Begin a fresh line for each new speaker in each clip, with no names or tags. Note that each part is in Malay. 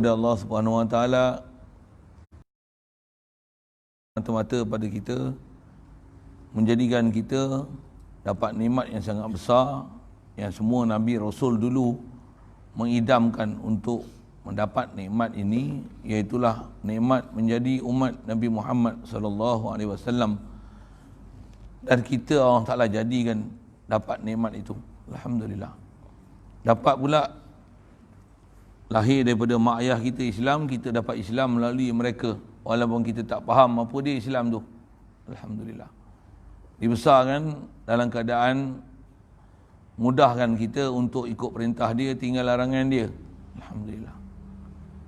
kepada Allah Subhanahu Wa Taala mata-mata pada kita, menjadikan kita dapat nikmat yang sangat besar yang semua Nabi Rasul dulu mengidamkan untuk mendapat nikmat ini, iaitulah nikmat menjadi umat Nabi Muhammad sallallahu alaihi wasallam. Dan kita Allah Taala jadikan dapat nikmat itu. Alhamdulillah. Dapat pula lahir daripada mak ayah kita Islam, kita dapat Islam melalui mereka walaupun kita tak faham apa dia Islam tu. Alhamdulillah. Dibesarkan dalam keadaan mudahkan kita untuk ikut perintah dia, tinggal larangan dia. Alhamdulillah.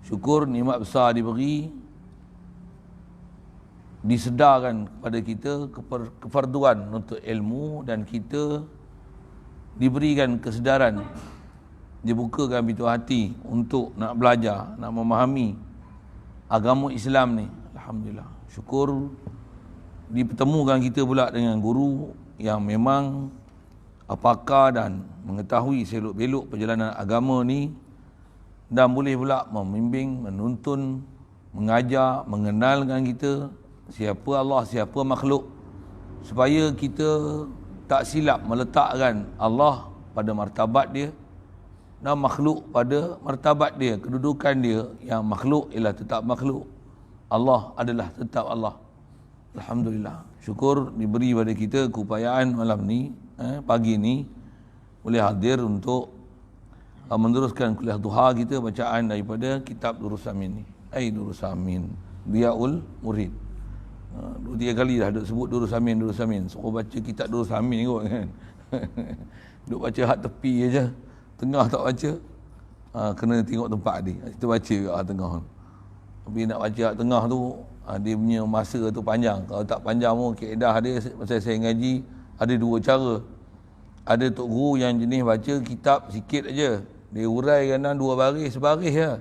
Syukur nikmat besar diberi, disedarkan kepada kita kefarduan untuk ilmu, dan kita diberikan kesedaran, dibukakan pintu hati untuk nak belajar, nak memahami agama Islam ni. Alhamdulillah. Syukur dipertemukan kita pula dengan guru yang memang pakar dan mengetahui selok-belok perjalanan agama ni, dan boleh pula membimbing, menuntun, mengajar, mengenalkan kita siapa Allah, siapa makhluk, supaya kita tak silap meletakkan Allah pada martabat dia dan makhluk pada martabat dia. Kedudukan dia yang makhluk ialah tetap makhluk, Allah adalah tetap Allah. Alhamdulillah. Syukur diberi pada kita keupayaan malam ni, pagi ni boleh hadir untuk meneruskan kuliah duha kita, bacaan daripada kitab Durus Samin ni. Durus Samin, Diyaul Murid. 2-3 kali dah duk sebut Durus Samin, Durus Samin. Suruh baca kitab Durus Samin kot kan. Duk baca hak tepi aja, tengah tak baca. Kena tengok tempat dia. Kita baca kat hak tengah. Tapi nak baca hak tengah tu, dia punya masa tu panjang. Kalau tak panjang pun kaedah dia, masa saya ngaji ada 2 cara. Ada tok guru yang jenis baca kitab sikit aja, dia uraikan dalam 2 baris, sebaris je.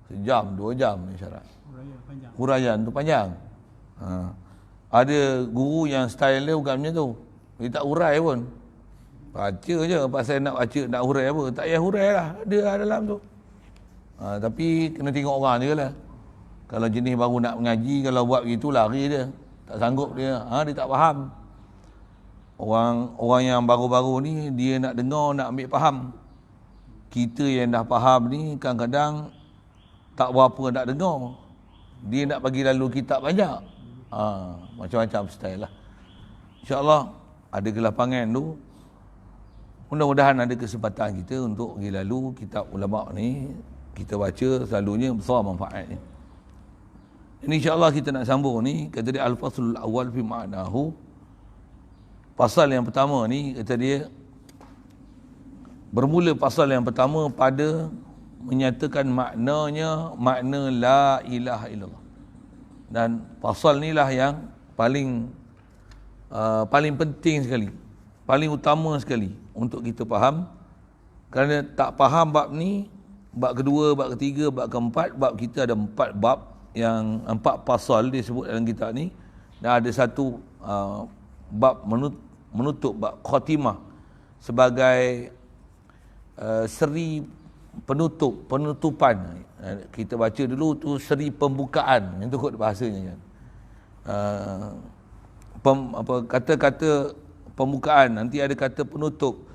Sejam, 2 jam syarat. Huraian tu panjang. Ada guru yang style dia bukan macam tu. Dia tak urai pun. Baca je, pasal nak baca, nak hurai apa. Tak payah hurai lah, ada dalam tu. Tapi kena tengok orang dia lah. Kalau jenis baru nak mengaji, kalau buat begitu lari dia. Tak sanggup dia. Dia tak faham. Orang yang baru-baru ni, dia nak dengar, nak ambil faham. Kita yang dah faham ni, kadang-kadang tak berapa nak dengar. Dia nak bagi lalu kitab banyak. Macam-macam style lah. InsyaAllah ada kelapangan tu, mudah-mudahan ada kesempatan kita untuk pergi lalu kitab ulama' ni, kita baca, selalunya besar manfaatnya. Ini insyaAllah kita nak sambung ni, kata dia Al-Faslul Awal fi Ma'nahu. Pasal yang pertama ni, kata dia, bermula pasal yang pertama pada menyatakan maknanya, makna la ilaha illallah. Dan pasal ni lah yang paling penting sekali, paling utama sekali untuk kita faham. Kerana tak faham bab ni, bab kedua, bab ketiga, bab keempat, bab kita ada 4 bab, yang 4 pasal disebut dalam kitab ni, dan ada satu bab menutup, bab khatimah, sebagai seri penutupan. Kita baca dulu tu seri pembukaan, yang tu kot bahasanya kan. Kata-kata pembukaan, nanti ada kata penutup.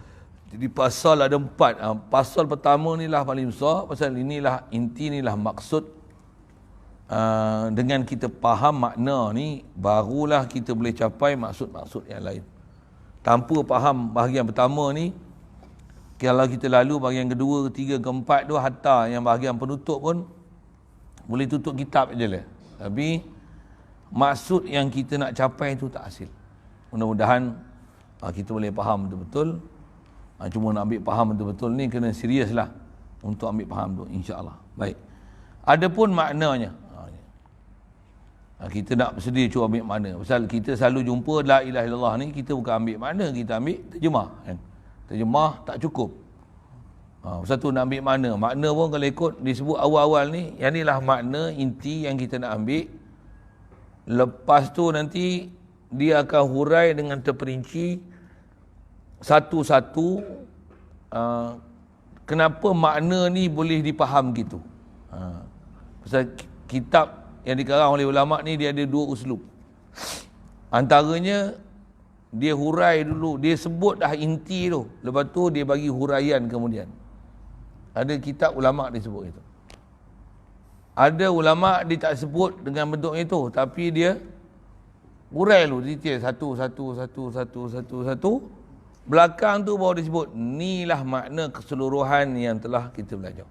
Jadi pasal ada 4. Pasal pertama ni lah paling besar, pasal inilah inti, inilah maksud. Dengan kita faham makna ni, barulah kita boleh capai maksud-maksud yang lain. Tanpa faham bahagian pertama ni, kalau kita lalu bahagian kedua, ketiga, keempat tu, hatta yang bahagian penutup pun boleh tutup kitab je lah. Tapi maksud yang kita nak capai tu tak hasil. Mudah-mudahan kita boleh faham betul-betul. Cuma nak ambil faham betul-betul ni kena serius lah untuk ambil faham tu, insya-Allah. Baik. Adapun maknanya, kita nak bersedia cuba ambil makna. Pasal kita selalu jumpa la ilaha illallah ni, kita bukan ambil makna, kita ambil terjemah kan. Terjemah tak cukup. Pasal tu nak ambil makna. Makna pun kalau ikut disebut awal-awal ni, yang inilah makna inti yang kita nak ambil. Lepas tu nanti dia akan hurai dengan terperinci satu-satu kenapa makna ni boleh dipaham gitu. Pasal kitab yang dikarang oleh ulama ni dia ada dua uslub. Antaranya dia hurai dulu, dia sebut dah inti tu, lepas tu dia bagi huraian kemudian. Ada kitab ulama dia sebut itu. Ada ulama dia tak sebut dengan bentuk itu, tapi dia hurai dulu detail satu. Belakang tu baru disebut inilah makna keseluruhan yang telah kita belajar.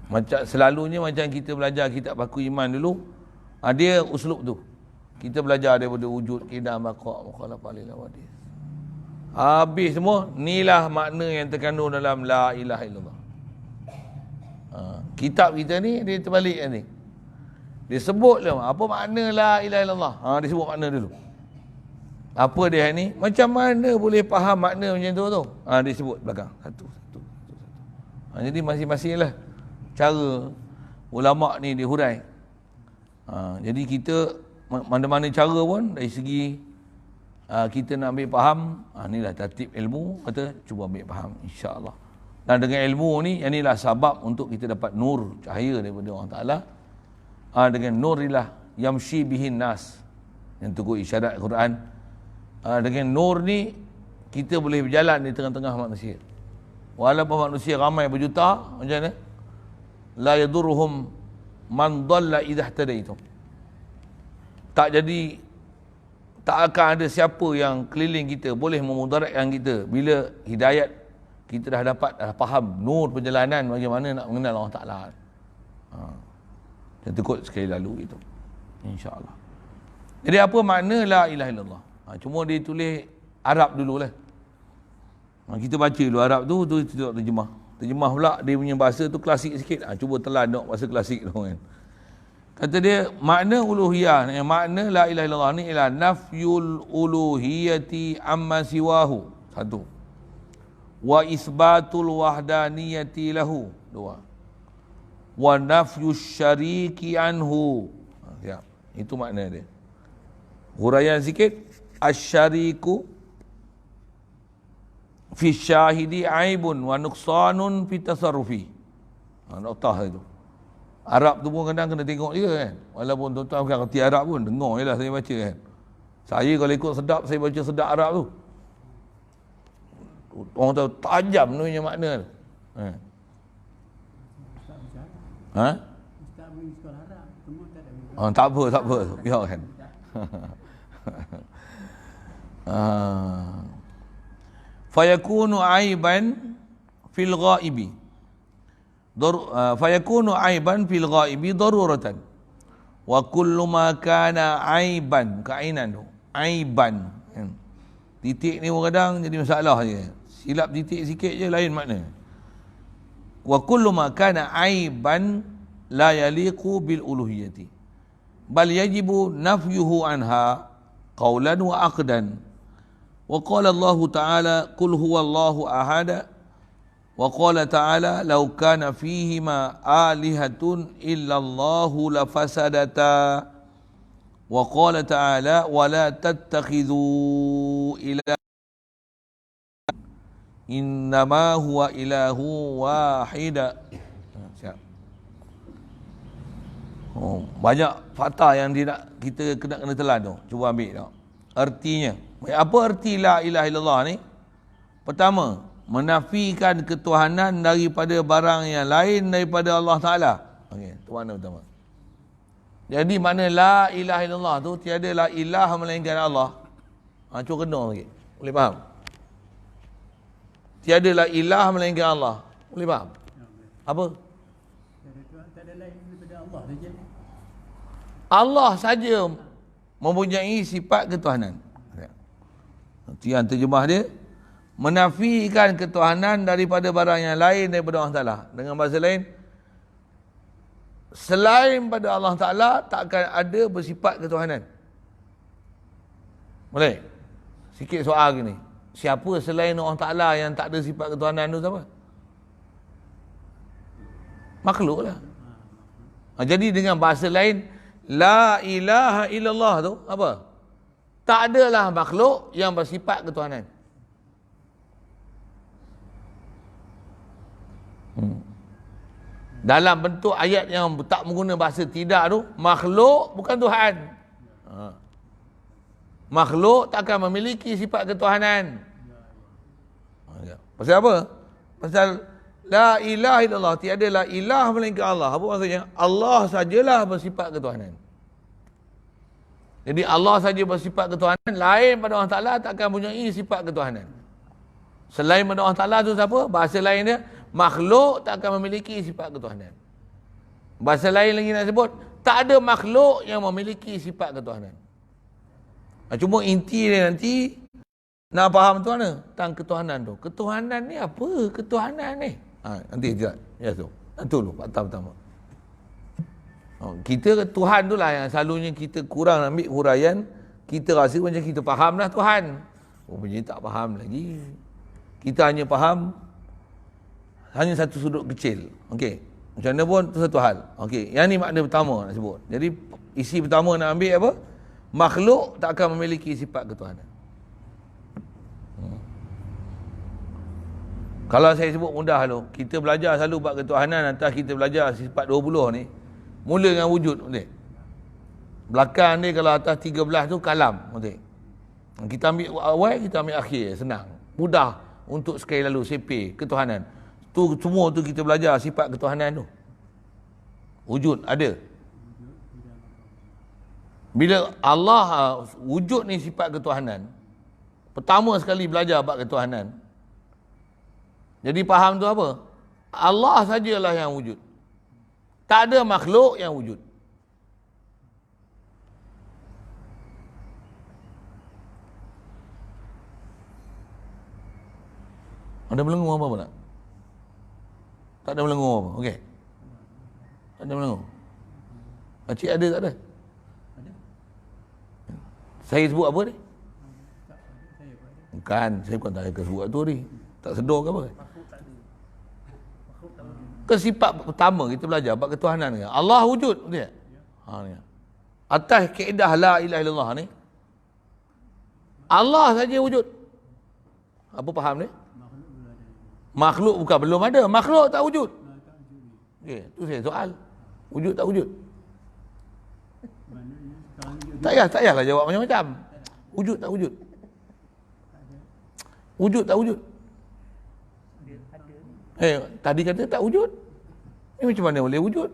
Macam selalunya macam kita belajar kitab Baku Iman dulu, dia uslub tu. Kita belajar daripada wujud, qidam, baqa', mukhalafah lil hawadith. Habis semua, inilah makna yang terkandung dalam la ilaha illallah. Kitab kita ni dia terbalik ni. Dia sebut lah apa makna la ilaha illallah. Dia sebut makna dulu. Apa dia ni? Macam mana boleh faham makna macam tu? Dia sebut belakang. Satu. Jadi masing-masing lah cara ulama' ni dihurai. Jadi kita mana-mana cara pun dari segi kita nak ambil faham, inilah tertib ilmu, kata cuba ambil faham insya-Allah. Dan dengan ilmu ni, inilah sebab untuk kita dapat nur, cahaya daripada Allah Ta'ala. Dengan nurilah yamshi bihin nas, yang tukar isyarat Quran. Dengan nur ni kita boleh berjalan di tengah-tengah manusia. Walaupun manusia ramai berjuta, macam mana? La yadurruhum man dhalla idha ihtadaitum. Tak akan ada siapa yang keliling kita boleh memudaratkan kita bila hidayat kita dah faham nur perjalanan bagaimana nak mengenal Allah Ta'ala. Yang tekut sekali lalu itu, insya-Allah. Jadi apa makna la ilaha illallah? Cuma dia tulis Arab dululah. Kita baca dulu Arab tu terjemah. Terjemah pula dia punya bahasa tu klasik sikit. Cuba telan tengok bahasa klasik tu kan. Kata dia makna uluhiyah, makna la ilaha illallah ni ialah nafyul uluhiyati amma siwahu. Satu. Wa isbatul wahdaniyati lahu. Dua. Wa nafyus syariki anhu. Ya, itu makna dia. Huraian sikit, asyariku fi syahidi aibun wa nuqsanun fi tasarrufi. Noktah itu. Arab tu pun kadang kena tengok juga kan. Walaupun tuan-tuan bukan kerti Arab pun, dengar je lah saya baca kan. Saya kalau ikut sedap, saya baca sedap Arab tu. Orang tahu tajam tu punya makna tu. Tak apa. Biar kan. Fayakunu aiban fil ghaibi. Fayakunu aiban fil ghaibi daruratan. Wa kullu ma kana aiban, kainan tu. Aiban. Titik ni kadang jadi masalah je. Silap titik sikit je lain makna. Wa kullu ma kana aiban la yaliqu bil uluhiyati. Bal yajibu nafyuhu anha qawlan wa aqdan. Wa qala Allah Ta'ala qul huwallahu ahad. Wa qala ta'ala law kana fihima alihatun illallahu lafasadata. Wa qala ta'ala wa la tattakhidhu ilaha innama huwa ilahu wahida. Banyak fakta yang kita kena telan tu. Cuba ambil tau. Artinya, apa arti la ilaha illallah ni? Pertama, menafikan ketuhanan daripada barang yang lain daripada Allah Ta'ala. Okey, itu makna pertama. Jadi makna la ilaha illallah tu tiada la ilah melainkan Allah. Cuba kena lagi. Boleh faham? Tiada la ilah melainkan Allah. Boleh faham? Apa? Tiada lain daripada Allah saja. Allah saja mempunyai sifat ketuhanan. Itu yang terjemah dia, menafikan ketuhanan daripada barang yang lain daripada Allah Ta'ala. Dengan bahasa lain, selain pada Allah Ta'ala takkan ada bersifat ketuhanan. Boleh? Sikit soal gini. Siapa selain Allah Ta'ala yang tak ada sifat ketuhanan tu siapa? Makhluk lah. Jadi dengan bahasa lain, la ilaha illallah tu apa? Tak adalah makhluk yang bersifat ketuhanan. Dalam bentuk ayat yang tak menggunakan bahasa tidak tu, makhluk bukan Tuhan. Makhluk tak akan memiliki sifat ketuhanan. Pasal apa? Pasal la ilaha illallah, tiada la ilah melainkan Allah. Apa maksudnya? Allah sajalah bersifat ketuhanan. Jadi Allah saja bersifat ketuhanan, lain pada Allah Ta'ala tak akan mempunyai sifat ketuhanan. Selain pada Allah Ta'ala tu siapa? Bahasa lain dia, makhluk tak akan memiliki sifat ketuhanan. Bahasa lain lagi nak sebut, tak ada makhluk yang memiliki sifat ketuhanan. Cuma inti dia nanti, nak faham tu mana? Tentang ketuhanan tu. Ketuhanan ni apa? Ketuhanan ni. Nanti sekejap. Ya tu. Itu dulu, fakta pertama. Kita Tuhan tu lah yang selalunya kita kurang ambil huraian. Kita rasa macam kita faham lah Tuhan. Rupanya tak faham lagi. Kita hanya faham hanya satu sudut kecil. Okey. Macam mana pun tu satu hal. Okey. Yang ni makna pertama nak sebut. Jadi isi pertama nak ambil apa? Makhluk tak akan memiliki sifat ketuhanan. Kalau saya sebut mudah tu, kita belajar selalu bab ketuhanan, atas kita belajar sifat 20 ni, mula dengan wujud. Betul? Belakang ni kalau atas 13 tu kalam. Betul? Kita ambil awal, kita ambil akhir. Senang. Mudah untuk sekali lalu sepih ketuhanan. Tu semua tu kita belajar sifat ketuhanan tu. Wujud ada. Bila Allah wujud ni sifat ketuhanan, pertama sekali belajar bab ketuhanan. Jadi faham tu apa? Allah sajalah yang wujud. Tak ada makhluk yang wujud. Ada belenggu apa tak? Tak ada belenggu apa? Okey. Tak ada belenggu. Pakcik ada tak ada? Ada. Saya sebut apa ni? Bukan, saya bukan tak ada sebut tu ni. Tak sedar ke apa? Kesifat pertama kita belajar bab ketuhanan ni. Allah wujud, betul tak? Ni. Atas kaedah la ilaha illallah ni, Allah saja wujud. Apa faham ni? Makhluk bukan belum ada, makhluk tak wujud. Okey, tu saya soal. Wujud tak wujud? Tak payahlah jawab macam-macam. Wujud tak wujud? Wujud tak wujud? Tadi kata tak wujud. Ni macam mana boleh wujud?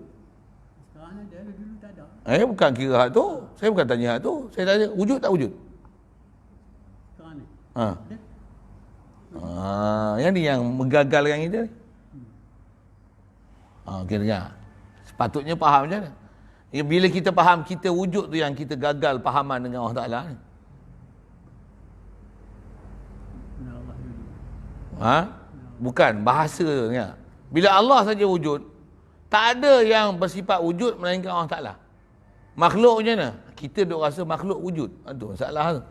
Sekarang ada, dulu tak ada.
Bukan kira hak tu. Saya bukan tanya hak tu. Saya tanya wujud tak wujud?
Sekarang ni.
Yang ni yang menggagalkan kita ni. Okey dengar. Sepatutnya faham macam mana? Bila kita faham kita wujud tu yang kita gagal fahaman dengan Allah Ta'ala ni. Bukan bahasa tu ya. Bila Allah saja wujud, tak ada yang bersifat wujud melainkan Allah Ta'ala. Makhluk macam mana? Kita duk rasa makhluk wujud. Itu masalah tu.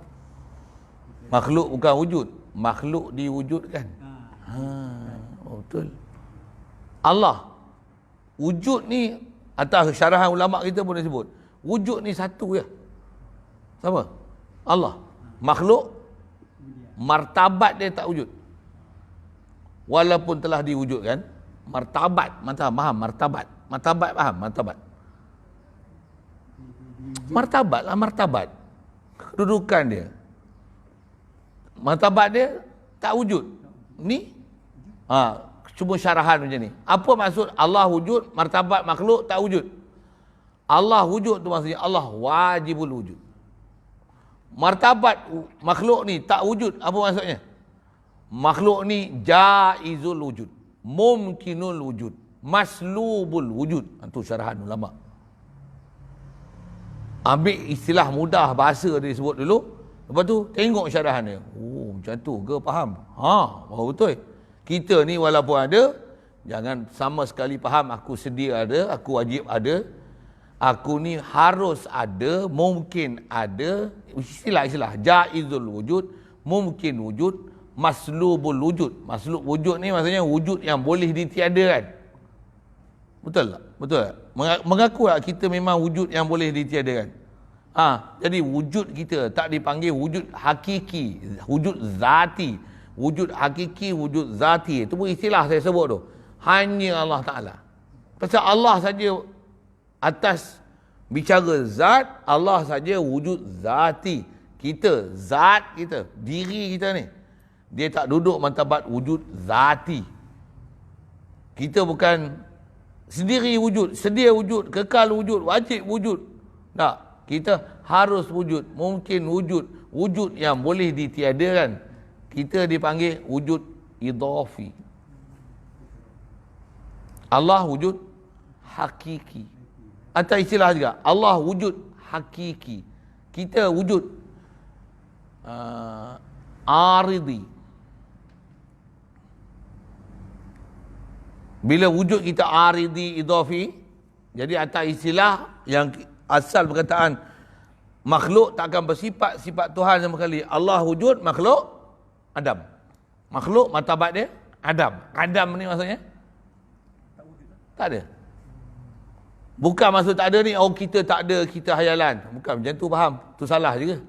Makhluk bukan wujud, makhluk diwujudkan. Betul. Allah wujud ni, atas syarahan ulama kita pun disebut, wujud ni satu je. Siapa? Allah. Makhluk martabat dia tak wujud. Walaupun telah diwujudkan, martabat, faham martabat. Martabat faham, martabat. Martabat lah, martabat. Kedudukan dia. Martabat dia tak wujud. Ni cuma syarahan macam ni. Apa maksud Allah wujud, martabat makhluk tak wujud? Allah wujud tu maksudnya Allah wajibul wujud. Martabat makhluk ni tak wujud, apa maksudnya? Makhluk ni jaizul wujud, mumkinul wujud, maslubul wujud. Itu syarahan ulama. Ambil istilah mudah bahasa dia sebut dulu, lepas tu tengok syarahan dia. Macam tu ke faham? Betul. Kita ni walaupun ada, jangan sama sekali faham aku sedia ada, aku wajib ada, aku ni harus ada, mungkin ada. Istilah jaizul wujud, mungkin wujud, maslubul wujud. Maslub wujud ni maksudnya wujud yang boleh ditiadakan. Betul tak? Betul tak? Mengaku tak kita memang wujud yang boleh ditiadakan? Jadi wujud kita tak dipanggil wujud hakiki, wujud zati. Wujud hakiki, wujud zati. Itu pun istilah saya sebut tu. Hanya Allah Ta'ala. Pasal Allah saja atas bicara zat, Allah saja wujud zati. Kita, zat kita, diri kita ni, dia tak duduk martabat wujud zati. Kita bukan sendiri wujud, sedia wujud, kekal wujud, wajib wujud. Tak, kita harus wujud, mungkin wujud, wujud yang boleh ditiadakan. Kita dipanggil wujud idhafi. Allah wujud hakiki. Atau istilah juga, Allah wujud hakiki. Kita wujud aridi. Bila wujud kita aridi idhafi, jadi atas istilah yang asal perkataan makhluk tak akan bersifat sifat Tuhan sama sekali. Allah wujud, makhluk Adam. Makhluk martabat dia Adam. Adam ni maksudnya tak ada. Bukan maksud tak ada ni, oh kita tak ada, kita hayalan. Bukan macam tu, faham? Tu salah juga.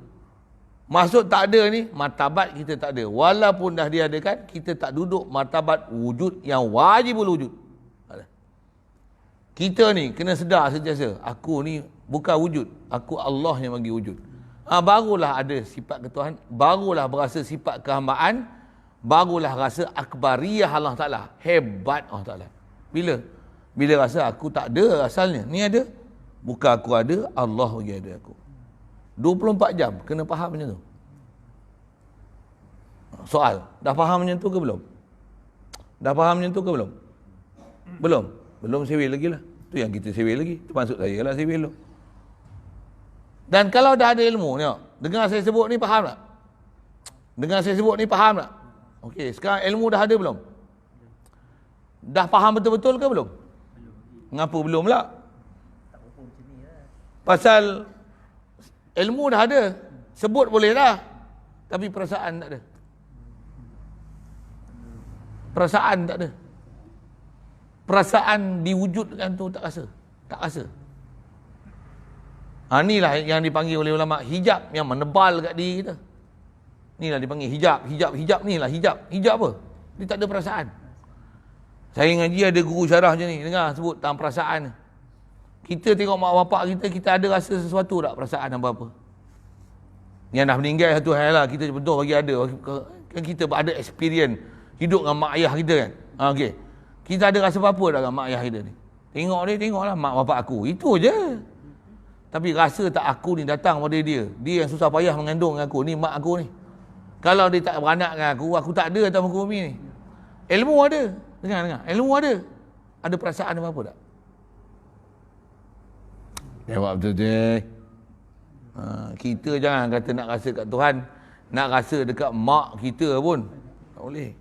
Maksud tak ada ni, martabat kita tak ada. Walaupun dah diadakan, kita tak duduk martabat wujud yang wajibul wujud. Kita ni kena sedar sentiasa, aku ni bukan wujud, aku Allah yang bagi wujud. Barulah ada sifat ketuhanan, barulah berasa sifat kehambaan, barulah rasa akbariyah Allah Ta'ala, hebat Allah Ta'ala. Bila rasa aku tak ada asalnya, ni ada, bukan aku ada, Allah bagi ada aku. 24 jam kena faham macam tu. Soal, dah faham macam tu ke belum? Dah faham macam tu ke belum? Belum sewil lagi lah. Tu yang kita sewil lagi, termasuk saya lah sewil tu. Dan kalau dah ada ilmu, tengok, dengar saya sebut ni faham tak? Dengar saya sebut ni faham tak? Okey, sekarang ilmu dah ada belum? Dah faham betul-betul ke belum? Mengapa belum pula? Pasal ilmu dah ada, sebut boleh dah, tapi perasaan tak ada. Perasaan tak ada. Perasaan diwujudkan tu tak rasa. Inilah yang dipanggil oleh ulama hijab yang menebal kat diri kita. Inilah dipanggil hijab inilah hijab. Hijab apa? Dia tak ada perasaan. Saya ngaji ada guru syarah macam ni, dengar sebut tentang perasaan. Kita tengok mak bapak kita ada rasa sesuatu tak, perasaan apa-apa? Yang dah meninggal satu hal lah, kita betul bagi ada. Kan kita ada experience hidup dengan mak ayah kita kan. Okey. Kita ada rasa apa-apa dah dengan mak ayah kita ni. Tengoklah mak bapak aku. Itu je. Tapi rasa tak aku ni datang pada dia. Dia yang susah payah mengandung aku. Ni mak aku ni. Kalau dia tak beranak dengan aku tak ada atas muka bumi ni. Ilmu ada. Dengar. Ilmu ada. Ada perasaan apa-apa tak? Jawab betul-betul. Kita jangan kata nak rasa kat Tuhan. Nak rasa dekat mak kita pun. Tak boleh.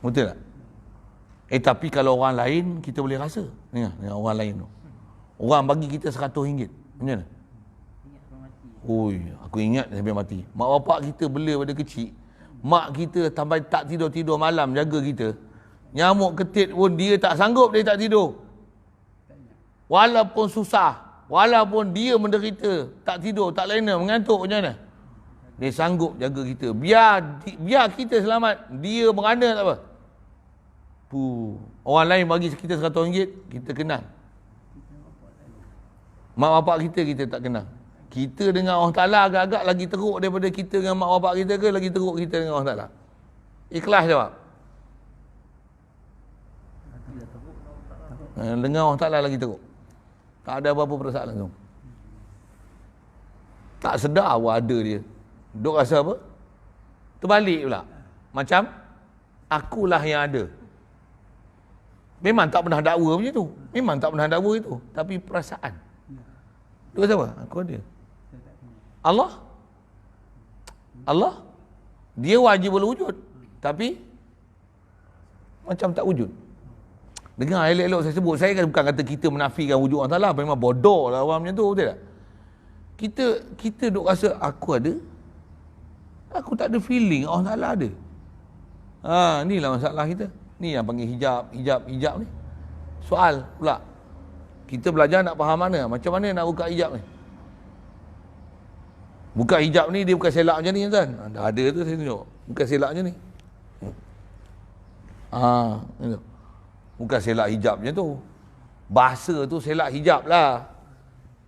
Betul tak? Tapi kalau orang lain, kita boleh rasa. Dengar orang lain tu. Orang bagi kita RM100. Macam mana? Oi, aku ingat sampai mati. Mak bapak kita bela pada kecil. Mak kita sampai tak tidur-tidur malam jaga kita. Nyamuk ketit pun dia tak sanggup, dia tak tidur. Walaupun susah, walaupun dia menderita, tak tidur, tak lena, mengantuk macam mana? Dia sanggup jaga kita. Biar kita selamat, dia berana tak apa. Orang lain bagi kita RM100, kita kenal. Mak bapak kita tak kenal. Kita dengan Allah Ta'ala agak-agak lagi teruk daripada kita dengan mak bapak kita ke lagi teruk kita dengan Allah Ta'ala? Ikhlas jawab. Dengan Allah Ta'ala lagi teruk. Tak ada apa-apa perasaan langsung. Tak sedar pun ada dia. Duk rasa apa? Terbalik pula. Macam akulah yang ada. Memang tak pernah dakwa macam tu. Memang tak pernah dakwa itu. Tapi perasaan. Duk rasa apa? Aku ada. Allah dia wajib wujud, tapi macam tak wujud. Dengar elok-elok saya sebut, saya kan bukan kata kita menafikan wujud Allah Ta'ala, memang bodoh lah orang macam tu, betul tak? Kita duk rasa aku ada, aku tak ada feeling Allah Ta'ala ada. Inilah masalah kita. Ni yang panggil hijab ni. Soal pula, kita belajar nak faham mana, macam mana nak buka hijab ni. Buka hijab ni dia bukan selak macam ni kan? Dah ada tu saya tunjuk. Bukan selak macam ni. Bukan selak hijab macam tu. Bahasa tu selak hijab lah.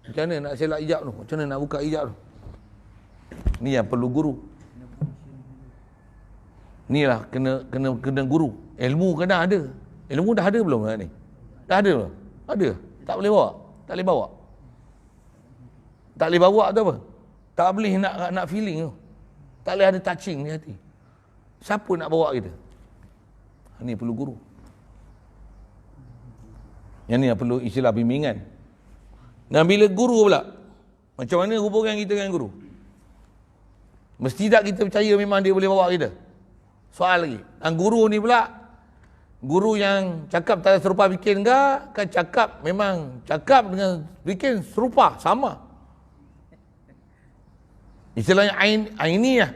Macam mana nak selak hijab tu? Macam mana nak buka hijab tu? Ni yang perlu guru. Ni lah kena guru. Ilmu kena ada. Ilmu dah ada belum ni? Dah ada belum? Ada. Tak boleh bawa. Tak boleh bawa. Tak boleh bawa tu apa? Tak boleh nak feeling tu. Tak boleh ada touching di hati. Siapa nak bawa kita? Ni perlu guru. Yang ni yang perlu istilah bimbingan. Dan bila guru pula, macam mana hubungan kita dengan guru? Mesti tak kita percaya memang dia boleh bawa kita? Soal lagi. Dan guru ni pula, guru yang cakap tak serupa bikin ke, kan cakap memang cakap dengan bikin serupa, sama. Istilahnya aini lah.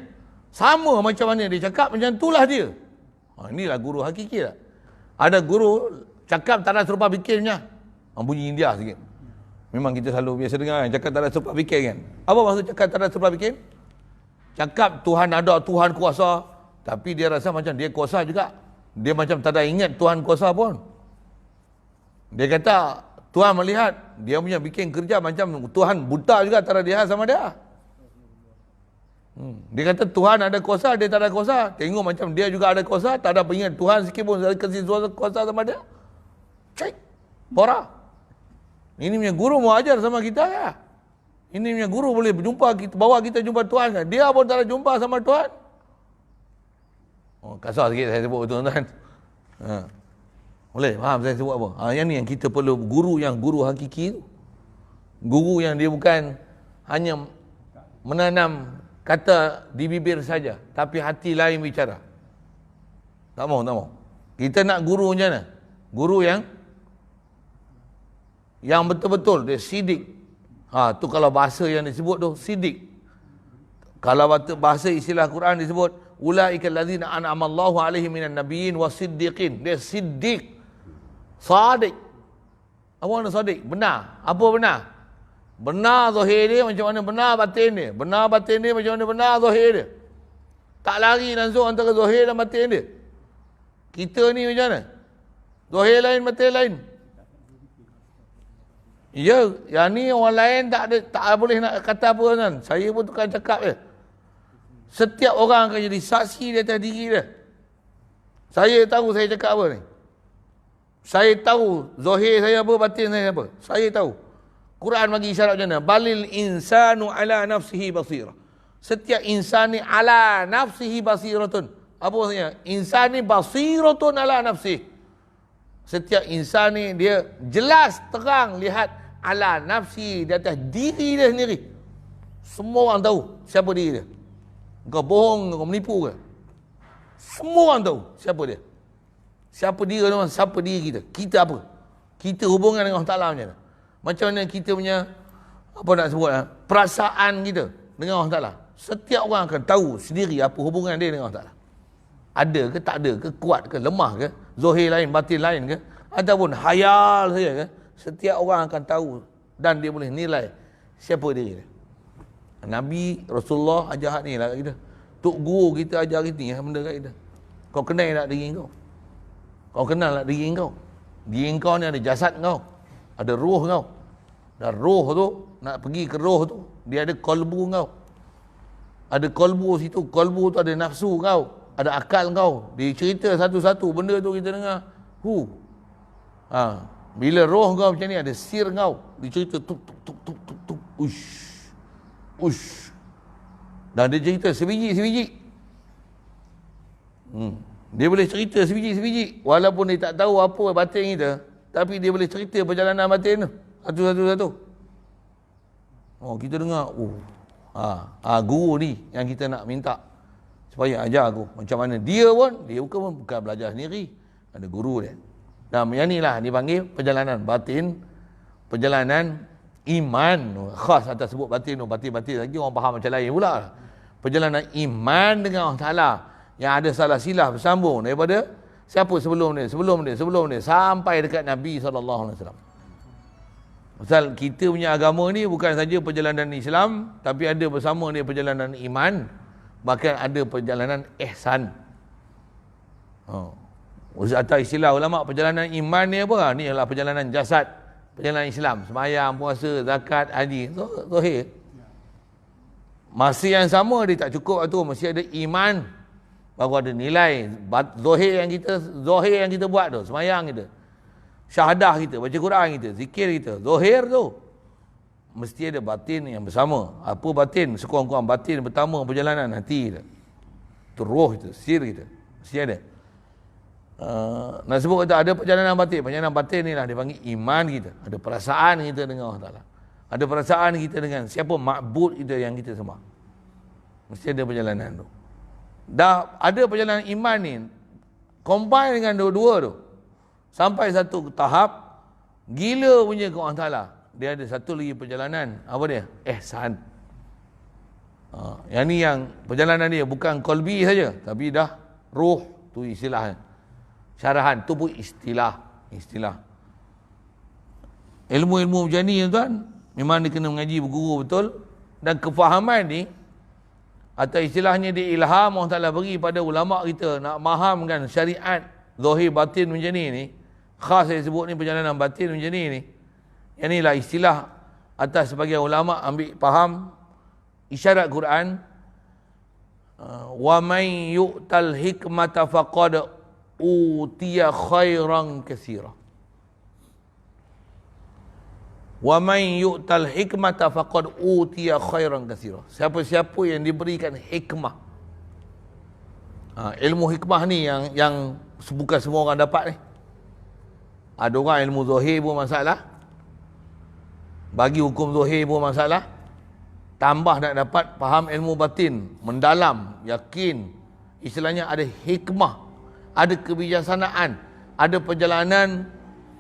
Sama macam mana dia cakap, macam itulah dia. Inilah guru hakiki lah. Ada guru cakap tak ada serupa bikinnya. Bunyi India sikit. Memang kita selalu biasa dengar kan, cakap tak ada serupa bikin kan. Apa maksud cakap tak ada serupa bikin? Cakap Tuhan ada, Tuhan kuasa. Tapi dia rasa macam dia kuasa juga. Dia macam tak ada ingat Tuhan kuasa pun. Dia kata Tuhan melihat, dia punya bikin kerja macam Tuhan buta juga, tak ada lihat sama dia. Dia kata Tuhan ada kuasa, dia tak ada kuasa. Tengok macam dia juga ada kuasa, tak ada ingat Tuhan sikit pun kasih kuasa sama dia. Cek, bora. Ini punya guru mau ajar sama kita ya. Ini punya guru boleh berjumpa kita, bawa kita jumpa Tuhan kan. Dia pun tak ada jumpa sama Tuhan. Kasar sikit saya sebut tuan-tuan. Boleh faham saya sebut apa? Yang ni yang kita perlu guru, yang guru hakiki tu. Guru yang dia bukan hanya menanam kata di bibir saja, tapi hati lain bicara. Tak mau. Kita nak guru macam mana? Guru yang betul-betul dia sidik. Tu kalau bahasa yang disebut tu sidik. Kalau bahasa istilah Quran disebut ulaikal ladzina an'amallahu alaihim minan nabiyyin wasiddiqin. Dia siddiq. Sadiq. Apa makna sadiq? Benar. Apa benar? Benar zahir dia macam mana benar batin dia. Benar batin dia macam mana benar zahir dia. Tak lari langsung antara zahir dan batin dia. Kita ni macam mana? Zahir lain, batin lain. Ya, yang ni orang lain tak boleh nak kata apa kan. Saya pun tukar cakap je. Setiap orang akan jadi saksi di atas diri dia. Saya tahu saya cakap apa ni. Saya tahu zahir saya apa, batin saya apa. Saya tahu. Quran bagi isyarat macam mana? Balil insanu ala nafsihi basira. Setiap insan ni ala nafsihi basiratun. Apa maksudnya? Insan ni basiratun ala nafsihi. Setiap insan ni dia jelas terang lihat ala nafsi di atas diri dia sendiri. Semua orang tahu siapa diri dia. Kau bohong, kau menipu ke? Semua orang tahu siapa dia. Siapa diri dia, siapa diri kita. Kita apa? Kita hubungan dengan Allah Ta'ala macam mana? Macam mana kita punya, apa nak sebut, perasaan kita dengan Allah Ta'ala. Setiap orang akan tahu sendiri apa hubungan dia dengan Allah Ta'ala. Ada ke, tak ada ke, kuat ke, lemah ke, zahir lain, batin lain ke, ataupun hayal saja ke. Setiap orang akan tahu dan dia boleh nilai siapa diri dia. Nabi Rasulullah ajar ni lah kat kita. Tok guru kita ajar kita ni benda kat kita. Kau kenal tak diri kau? Kau kenal tak diri kau? Diri kau ni ada jasad kau, ada roh kau. Dan roh tu, nak pergi ke roh tu, dia ada kolbu kau. Ada kolbu situ, kolbu tu ada nafsu kau, ada akal kau. Dia cerita satu-satu benda tu kita dengar. Bila roh kau macam ni, ada sir kau. Dia cerita tuk tuk tuk tuk tuk tuk. Ush. Dan dia cerita sebiji-sebiji. Dia boleh cerita sebiji-sebiji. Walaupun dia tak tahu apa batin kita, tapi dia boleh cerita perjalanan batin tu. Satu-satu. Kita dengar. Guru ni yang kita nak minta supaya ajar aku. Macam mana dia bukan belajar sendiri. Ada guru dia. Dan yang ni lah dipanggil perjalanan batin, perjalanan iman. Khas atas sebut batin, batin lagi orang faham macam lain pula. Perjalanan iman dengan Allah Ta'ala yang ada salah silap bersambung daripada siapa sebelum dia sampai dekat Nabi SAW. Pasal kita punya agama ni bukan saja perjalanan Islam, tapi ada bersama dia perjalanan iman, bahkan ada perjalanan ihsan. Atau istilah ulama perjalanan iman ni apa? Ni adalah perjalanan jasad, perjalanan Islam, sembahyang, puasa, zakat, haji. Zahir. Masa yang sama dia tak cukup tu, mesti ada iman, baru ada nilai. Zahir yang kita buat tu, sembahyang kita, syahadah kita, baca Quran kita, zikir kita, zahir tu. Mesti ada batin yang bersama. Apa batin? Sekurang-kurang batin pertama perjalanan hati kita. Itu roh kita, sir kita. Mesti ada. Nak sebut kata ada perjalanan batin. Perjalanan batin ni lah dipanggil iman kita. Ada perasaan kita dengan Allah Ta'ala. Ada perasaan kita dengan siapa ma'bud kita yang kita sembah. Mesti ada perjalanan tu. Dah ada perjalanan iman ni, combine dengan dua-dua tu. Sampai satu tahap, gila punya ke Allah Ta'ala. Dia ada satu lagi perjalanan. Apa dia? Ihsan. Yang ni yang perjalanan dia bukan qalbi saja, tapi dah ruh tu istilahnya. Syarahan tu pun istilah. Ilmu-ilmu macam ni tuan, memang dia kena mengaji berguru betul. Dan kefahaman ni, atau istilahnya dia ilham Allah Ta'ala beri pada ulama kita nak fahamkan syariat zahir batin macam ni. Khas saya sebut ni perjalanan batin macam ni. Yang inilah istilah atas sebagian ulama ambil faham isyarat Quran. Wa man yu'tal hikmata faqad utiya khairan katsira. Wa man yu'tal hikmata faqad utiya khairan katsira. Siapa-siapa yang diberikan hikmah. Ilmu hikmah ni yang bukan semua orang dapat ni. Ada orang ilmu zahir pun masalah. Bagi hukum zahir pun masalah. Tambah nak dapat faham ilmu batin, mendalam, yakin. Istilahnya ada hikmah, ada kebijaksanaan, ada perjalanan,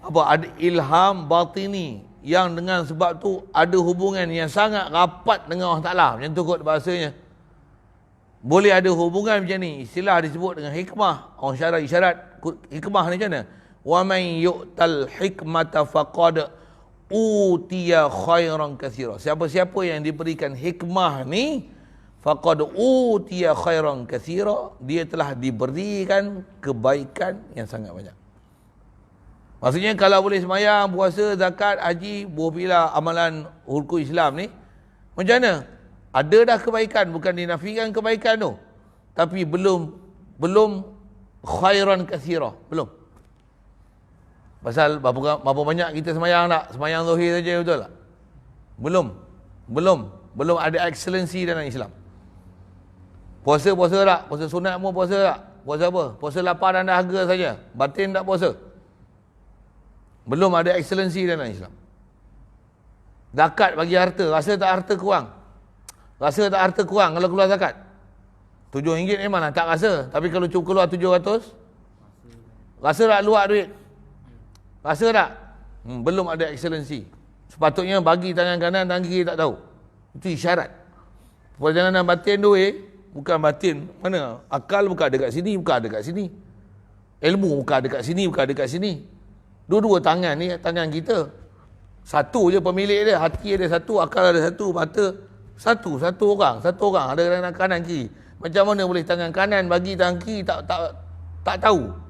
ada ilham batini yang dengan sebab tu ada hubungan yang sangat rapat dengan Allah Ta'ala. Macam tu kot bahasanya. Boleh ada hubungan macam ni. Istilah disebut dengan hikmah. Orang syarat isyarat hikmah ni macam mana? Wa man yu'tal hikmata faqad utiya khairan katsira. Siapa-siapa yang diberikan hikmah ni, faqad utiya khairan katsira, dia telah diberikan kebaikan yang sangat banyak. Maksudnya kalau boleh sembahyang, puasa, zakat, haji, buah pila amalan rukun Islam ni, macam mana? Ada dah kebaikan, bukan dinafikan kebaikan tu, tapi belum khairan katsira, belum. Pasal berapa banyak kita sembahyang tak? Sembahyang zahir saja, betul tak? Belum ada excellency dalam Islam. Puasa tak? Puasa sunat pun puasa tak? Puasa apa? Puasa lapar dan dahaga saja. Batin tak puasa. Belum ada excellency dalam Islam. Zakat bagi harta, rasa tak harta kurang? Rasa tak harta kurang kalau keluar zakat? RM7 memang tak rasa. Tapi kalau cuba keluar 700, rasa tak luar duit? Rasa tak? Belum ada excellency. Sepatutnya bagi tangan kanan, tangan kiri tak tahu. Itu isyarat. Perjalanan batin tu bukan batin. Mana? Akal bukan ada kat sini, bukan ada kat sini. Ilmu bukan ada kat sini, bukan ada kat sini. Dua-dua tangan ni, tangan kita. Satu je pemilik dia. Hati ada satu, akal ada satu, mata satu orang. Ada tangan kanan kiri. Macam mana boleh tangan kanan bagi tangan kiri tak tahu?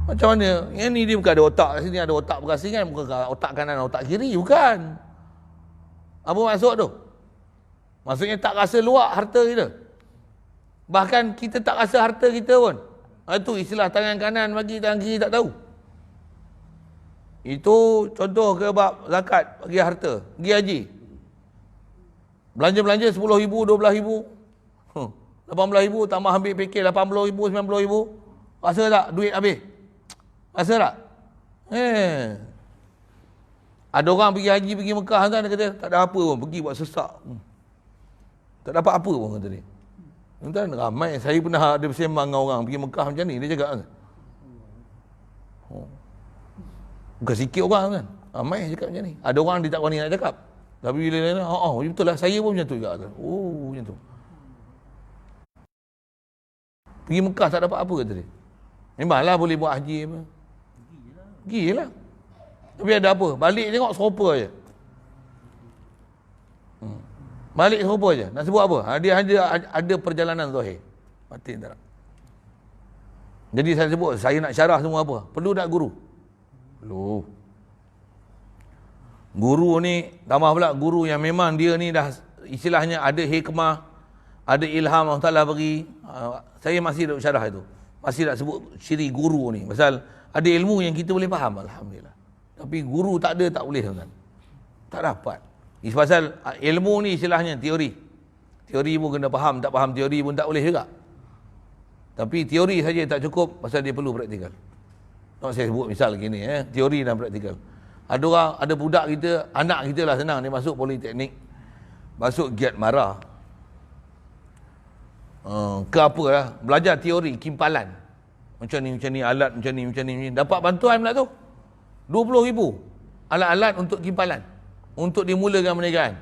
Macam mana? Yang ni dia bukan ada otak kat sini, ada otak berasingan, bukan otak kanan, otak kiri, bukan. Apa maksud tu? Maksudnya tak rasa luak harta kita. Bahkan kita tak rasa harta kita pun. Itu istilah tangan kanan bagi tangan kiri tak tahu. Itu contoh ke bab zakat bagi harta, pergi haji. Belanja RM10,000, RM12,000, RM18,000 tambah ambil paket RM80,000, RM90,000. Rasa tak duit habis? Rasa tak? Ada orang pergi haji, pergi Mekah kan, dia kata tak ada apa pun, pergi buat sesak. Tak dapat apa pun kata dia. Tuan, ramai saya pernah ada bersembang dengan orang pergi Mekah macam ni, dia cakap kan. Bukan sikit orang kan. Ramai cakap macam ni. Ada orang dia tak berani nak cakap. Tapi bila dia betul lah, saya pun macam tu juga. Macam tu. Pergi Mekah tak dapat apa kata dia. Memanglah boleh buat haji apa. Pergilah. Tapi ada apa? Balik tengok serupa je. Balik serupa je. Nak sebut apa? Dia ada perjalanan zahir. Batin tak. Jadi saya sebut, saya nak syarah semua apa? Perlu tak guru? Perlu. Guru ni, tambah pula guru yang memang dia ni dah istilahnya ada hikmah, ada ilham Allah Ta'ala bagi. Saya masih nak syarah itu. Masih nak sebut ciri guru ni. Pasal ada ilmu yang kita boleh faham, Alhamdulillah. Tapi guru tak ada, tak boleh, tuan. Tak dapat. Pasal ilmu ni istilahnya teori. Teori pun kena faham, tak faham teori pun tak boleh juga. Tapi teori saja tak cukup, pasal dia perlu praktikal. Nak saya sebut misal gini, teori dan praktikal. Ada orang, ada budak kita, anak kita lah senang, dia masuk politeknik, masuk giat marah. Ke apa lah, belajar teori, kimpalan. Macam ni, alat macam ni. Dapat bantuan pula tu. 20,000 alat-alat untuk kimpalan. Untuk dimulakan perniagaan.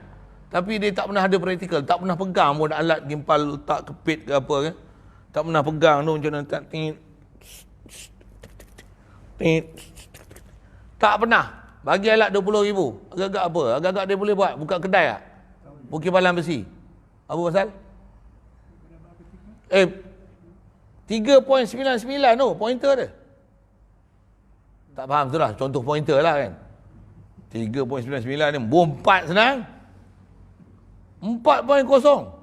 Tapi dia tak pernah ada praktikal, tak pernah pegang pun alat kimpal, tak kepit ke apa ke. Tak pernah pegang tu macam mana, tak pernah. Bagi alat 20,000. Agak-agak apa? Agak-agak dia boleh buat, buka kedai tak? Kimpalan besi. Apa pasal? 3.99 tu, pointer dia. Tak faham tu lah, contoh pointer lah kan. 3.99 ni, bom 4 senang. 4.0.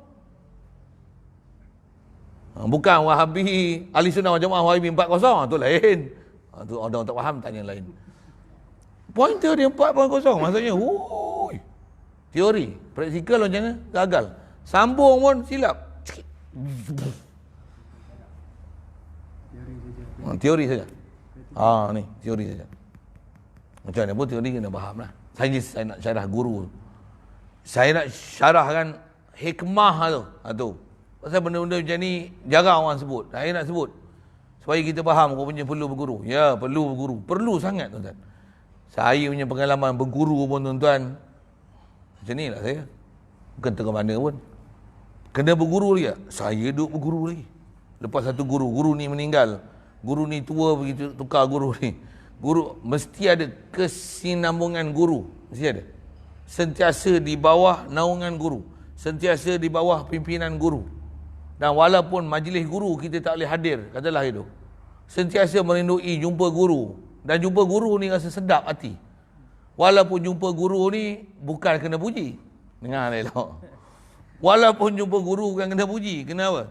Bukan Wahabi, Ahli Sunnah wal Jamaah Wahabi 40, tu lain. Tu orang tak faham, tanya lain. Pointer dia 4.0, maksudnya, wuih. Teori, praktikal macam mana? Gagal. Sambung pun silap. Teori saja. Ni, teori saja. Macam mana pun teori kena faham lah. Saya nak syarah guru. Saya nak syarahkan hikmah tu. Pasal benda-benda macam ni jarang orang sebut. Saya nak sebut supaya kita faham rupanya perlu berguru. Ya, perlu berguru. Perlu sangat, tuan-tuan. Saya punya pengalaman berguru pun, tuan-tuan, macam ni lah saya. Bukan tengah mana pun. Kena berguru dia. Saya duduk berguru lagi. Lepas satu guru ni meninggal. Guru ni tua begitu, tukar guru ni. Guru mesti ada kesinambungan guru. Mesti ada. Sentiasa di bawah naungan guru. Sentiasa di bawah pimpinan guru. Dan walaupun majlis guru kita tak boleh hadir, katalah itu, sentiasa merindui jumpa guru. Dan jumpa guru ni rasa sedap hati. Walaupun jumpa guru ni bukan kena puji. Dengar elok. Walaupun jumpa guru bukan kena puji. Kenapa?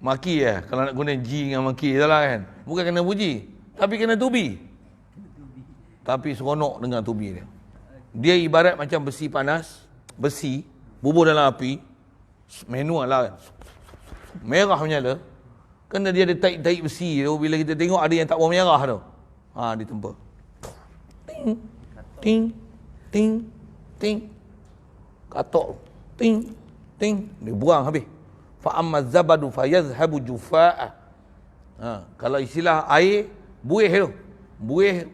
Maki kalau nak guna G dengan maki salah kan. Bukan kena puji, tapi kena tubi. Tapi seronok dengan tubi dia. Dia ibarat macam besi panas, besi bubur dalam api, manual lah kan. Merah menyala. Kena dia ada taik-taik besi tu, bila kita tengok ada yang tak warna merah tu. Ditempa. Ting, ting, ting, ting. Katok. Ting, ting. Dia buang habis. Fa amma zabadu fayazhabu jufaa. Kalau istilah air, buih tu. Buih.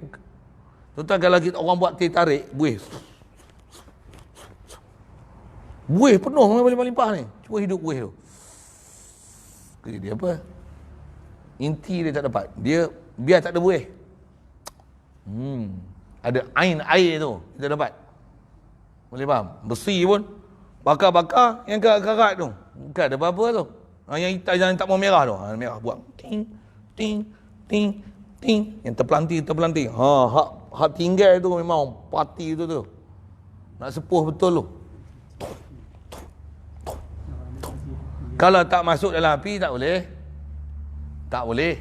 Tuan-tuan, kalau kita orang buat teh tarik, buih. Buih penuh melimpah-limpah ni. Cuba hidup buih tu. Kerja dia apa? Inti dia tak dapat. Dia biar tak ada buih. Ada air tu kita dapat. Boleh faham? Besi pun bakar-bakar yang karat tu. Bukan ada apa-apa tu. Yang hitam yang tak mau merah tu. Merah buang. Ting, ting, ting, ting. Yang terpelanting. Hak tinggal tu memang parti tu. Nak sepuh betul tu. Kalau tak masuk dalam api tak boleh. Tak boleh.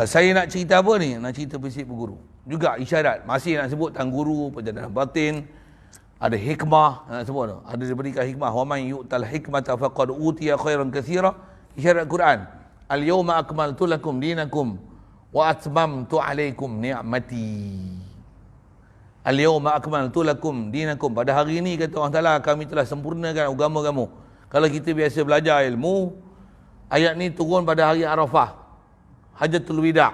Saya nak cerita apa ni? Nak cerita prinsip berguru. Juga isyarat. Masih nak sebut tentang guru, perjalanan batin. Ada hikmah, nak sebut tu. Ada diberikan hikmah. Wa man yu'tal hikmata faqad utiya khairan katsira. Isyarat Quran. Al-yawma akmaltu lakum dinakum wa atmamtu alaikum ni'mati. Al-yawma akmaltu lakum dinakum. Pada hari ini kata Allah Ta'ala, kami telah sempurnakan agama kamu. Kalau kita biasa belajar ilmu, ayat ni turun pada hari Arafah, Hajatul Wida'.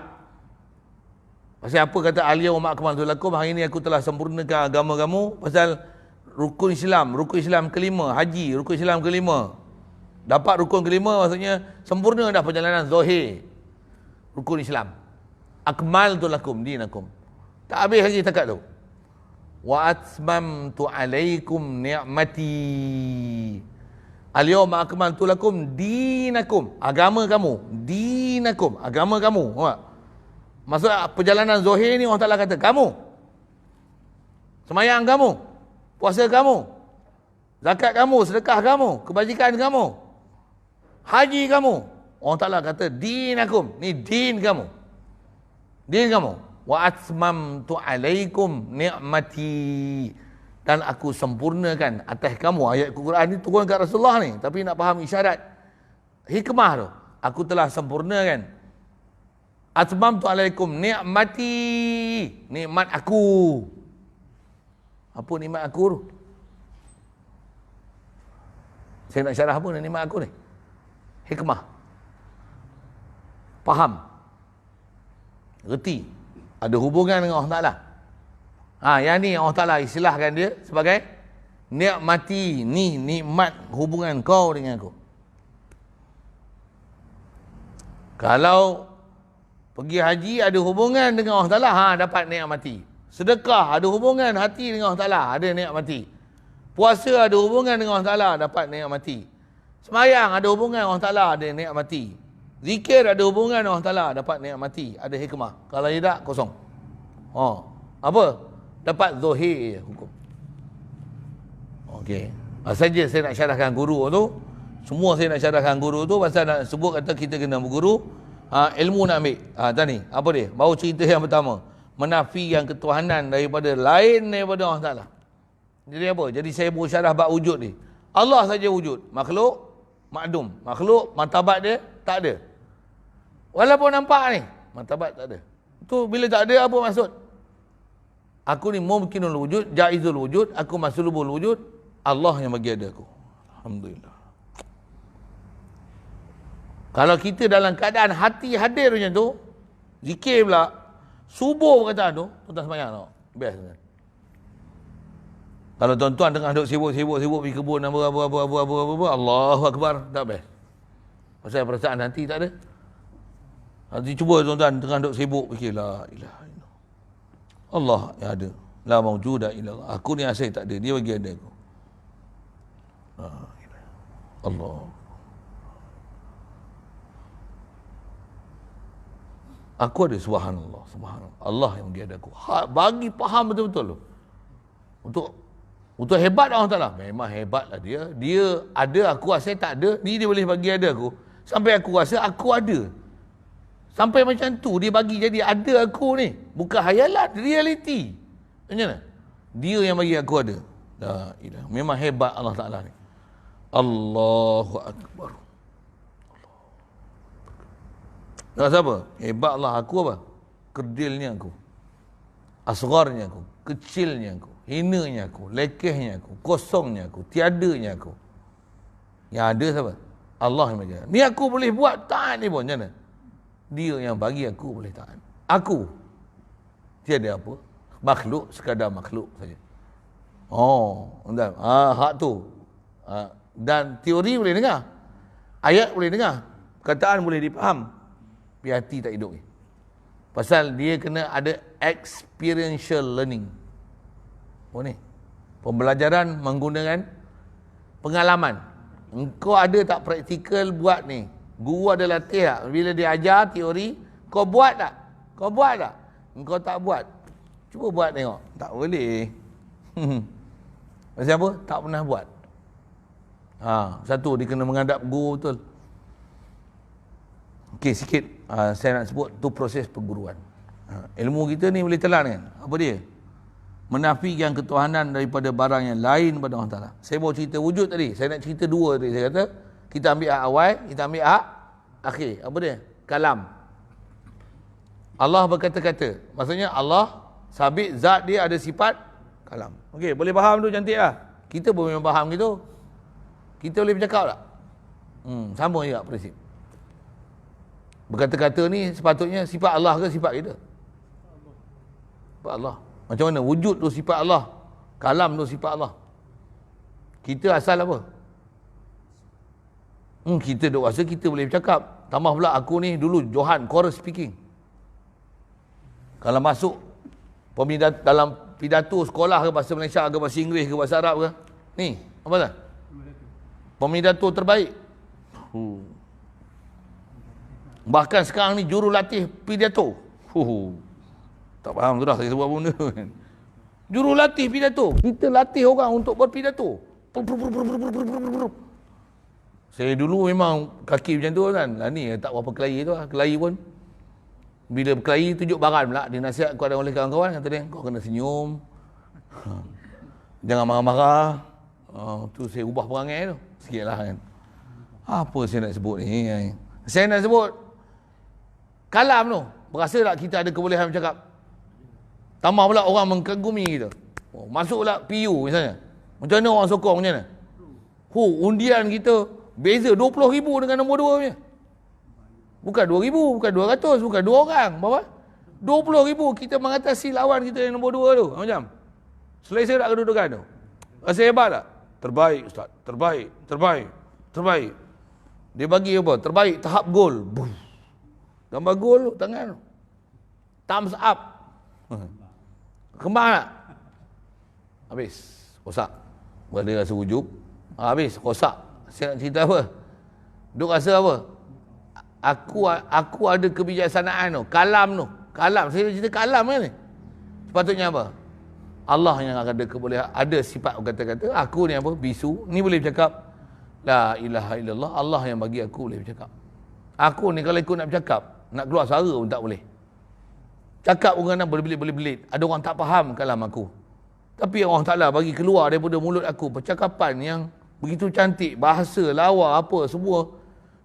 Pasal apa kata al-yawma akmaltu lakum, hari ini aku telah sempurnakan agama kamu? Pasal rukun Islam kelima, haji, rukun Islam kelima. Dapat rukun kelima maksudnya sempurna dah perjalanan zahir rukun Islam. Akmaltu lakum dinakum. Tak habis lagi takat tu. Wa atmamtu alaikum ni'mati. Al-yawma akmaltu lakum dinakum, agama kamu. Dinakum, agama kamu. Maksud perjalanan Zuhir ni Allah Ta'ala kata, kamu. Semayang kamu. Puasa kamu. Zakat kamu, sedekah kamu, kebajikan kamu. Haji kamu. Allah Ta'ala kata, dinakum. Ni din kamu. Din kamu. Wa atmamtu alaikum ni'mati. Dan aku sempurnakan atas kamu. Ayat Quran ni turun kat Rasulullah ni. Tapi nak faham isyarat. Hikmah tu. Aku telah sempurnakan. Atmamtu alaikum ni'mati. Nikmat aku. Apa nikmat aku tu? Saya nak syarah apa nikmat aku ni? Hikmah. Faham. Reti. Ada hubungan dengan Allah Ta'ala. Yang ni Allah Ta'ala istilahkan dia sebagai nikmati. Ni nikmat hubungan kau dengan aku. Kalau pergi haji ada hubungan dengan Allah Ta'ala, dapat nikmati. Sedekah ada hubungan hati dengan Allah Ta'ala, ada nikmati. Puasa ada hubungan dengan Allah Ta'ala, dapat nikmati. Semayang ada hubungan dengan Allah Ta'ala, ada nikmati. Zikir ada hubungan dengan Allah Ta'ala, dapat nikmati. Ada hikmah. Kalau tidak, kosong. Apa? Dapat zohir hukum. Okey. Saja saya nak syarahkan guru tu. Semua saya nak syarahkan guru tu pasal nak sebut kata kita kena berguru. Ilmu nak ambil. Tadi apa dia? Baru cerita yang pertama. Menafikan ketuhanan daripada lain daripada Allah Ta'ala. Jadi apa? Jadi saya bersyarah bab wujud ni. Allah saja wujud. Makhluk makdum. Makhluk martabat dia tak ada. Walaupun nampak ni, martabat tak ada. Tu bila tak ada apa maksud? Aku ni mumkinul wujud, jaizul wujud, aku maslubul wujud, Allah yang bagi ada aku. Alhamdulillah. Kalau kita dalam keadaan hati hadir macam tu, zikir pula, subuh perkataan tu, tuan-tuan semayang tau. Best kan? Kalau tuan-tuan tengah duduk sibuk-sibuk pergi kebun apa, Allahu Akbar, tak best. Pasal perasaan nanti tak ada. Nanti cuba tuan-tuan tengah duduk sibuk fikir la ilaha illallah. Allah yang ada. La maujuda illallah. Aku ni asal tak ada, dia bagi ada aku. Allah. Aku ada subhanallah, subhanallah. Allah yang bagi ada aku. Bagi faham betul-betul tu. Untuk hebat Allah Ta'ala. Memang hebatlah dia. Dia ada, aku rasa tak ada. Ni dia boleh bagi ada aku. Sampai aku rasa aku ada. Sampai macam tu dia bagi jadi ada aku ni. Bukan hayalan, reality. Macam mana? Dia yang bagi aku ada. La ilah. Memang hebat Allah Ta'ala ni. Allahu Akbar. Tak siapa? Hebat Allah aku apa? Kerdilnya aku. Asgharnya aku. Kecilnya aku. Hinanya aku. Lekehnya aku. Kosongnya aku. Tiadanya aku. Yang ada siapa? Allah yang bagi. Ni aku boleh buat taat ni pun. Macam mana? Dia yang bagi aku boleh taat. Aku. Tiada apa. Makhluk sekadar makhluk saja. Dan hak tu. Dan teori boleh dengar. Ayat boleh dengar. Perkataan boleh dipaham. Tapi hati tak hidup ni. Pasal dia kena ada experiential learning. Ni. Pembelajaran menggunakan pengalaman. Engkau ada tak praktikal buat ni? Guru ada latih tak? Bila dia ajar teori, kau buat tak? Kau buat tak? Engkau tak buat. Cuba buat tengok. Tak boleh. Pasal apa? Tak pernah buat. Satu, dia kena menghadap guru betul. Okey, sikit. Saya nak sebut tu proses perguruan. Ilmu kita ni boleh telan kan? Apa dia? Menafikan ketuhanan daripada barang yang lain pada Allah Ta'ala. Saya bawa cerita wujud tadi. Saya nak cerita dua tadi. Saya kata, kita ambil hak awal, kita ambil hak akhir. Apa dia? Kalam. Allah berkata-kata. Maksudnya Allah sabit zat dia ada sifat kalam. Okey, boleh faham tu cantik lah. Kita pun memang faham gitu. Kita boleh bercakap tak? Sama juga prinsip. Berkata-kata ni sepatutnya sifat Allah ke sifat kita? Sifat Allah. Macam mana? Wujud tu sifat Allah. Kalam tu sifat Allah. Kita asal apa? Kita duk rasa kita boleh bercakap. Tambah pula aku ni dulu Johan, chorus speaking. Kalau masuk dalam pidato sekolah ke bahasa Malaysia ke bahasa Inggeris ke bahasa Arab ke. Ni, apa tak? Pemindato terbaik. Bahkan sekarang ni jurulatih pidato. Tak faham tu dah saya sebut apa benda kan. Jurulatih pidato. Kita latih orang untuk berpidato. Saya dulu memang kaki macam tu kan. Lah ni tak berapa kelahi tu lah. Kelahi pun. Bila berkelahi tunjuk baran pula. Dia nasihat kepada oleh kawan-kawan. Kata dia, kau kena senyum. Jangan marah-marah. Tu saya ubah perangai tu. Sikit lah kan. Apa saya nak sebut ni? Saya nak sebut kalam tu. Berasa tak kita ada kebolehan bercakap? Tambah pula orang mengkagumi kita. Masuk pula PU misalnya. Macam mana orang sokong macam mana? Undian kita beza 20,000 dengan nombor 2 punya. Bukan 2,000, bukan 200, bukan 2 orang. Berapa? 20,000 kita mengatasi lawan kita yang nombor 2 tu. Macam? Selesa tak kedudukan tu? Rasa hebat tak? Terbaik Ustaz. Terbaik. Terbaik. Terbaik. Dia bagi apa? Terbaik tahap gol. Gambar gol tangan. Thumbs up. Kembang tak? Habis. Rosak. Berada rasa ujub. Habis. Rosak. Saya nak cerita apa? Duk rasa apa? Aku ada kebijaksanaan tu. Kalam tu. Kalam. Saya cerita kalam kan ni. Sepatutnya apa? Allah yang ada kebolehan. Ada sifat kata-kata. Aku ni apa? Bisu. Ni boleh bercakap. La ilaha illallah. Allah yang bagi aku boleh bercakap. Aku ni kalau ikut nak bercakap, nak keluar suara pun tak boleh. Cakap pun kadang berbelit-belit. Ada orang tak faham kalam aku. Tapi Allah Ta'ala bagi keluar daripada mulut aku percakapan yang begitu cantik. Bahasa, lawa, apa, semua.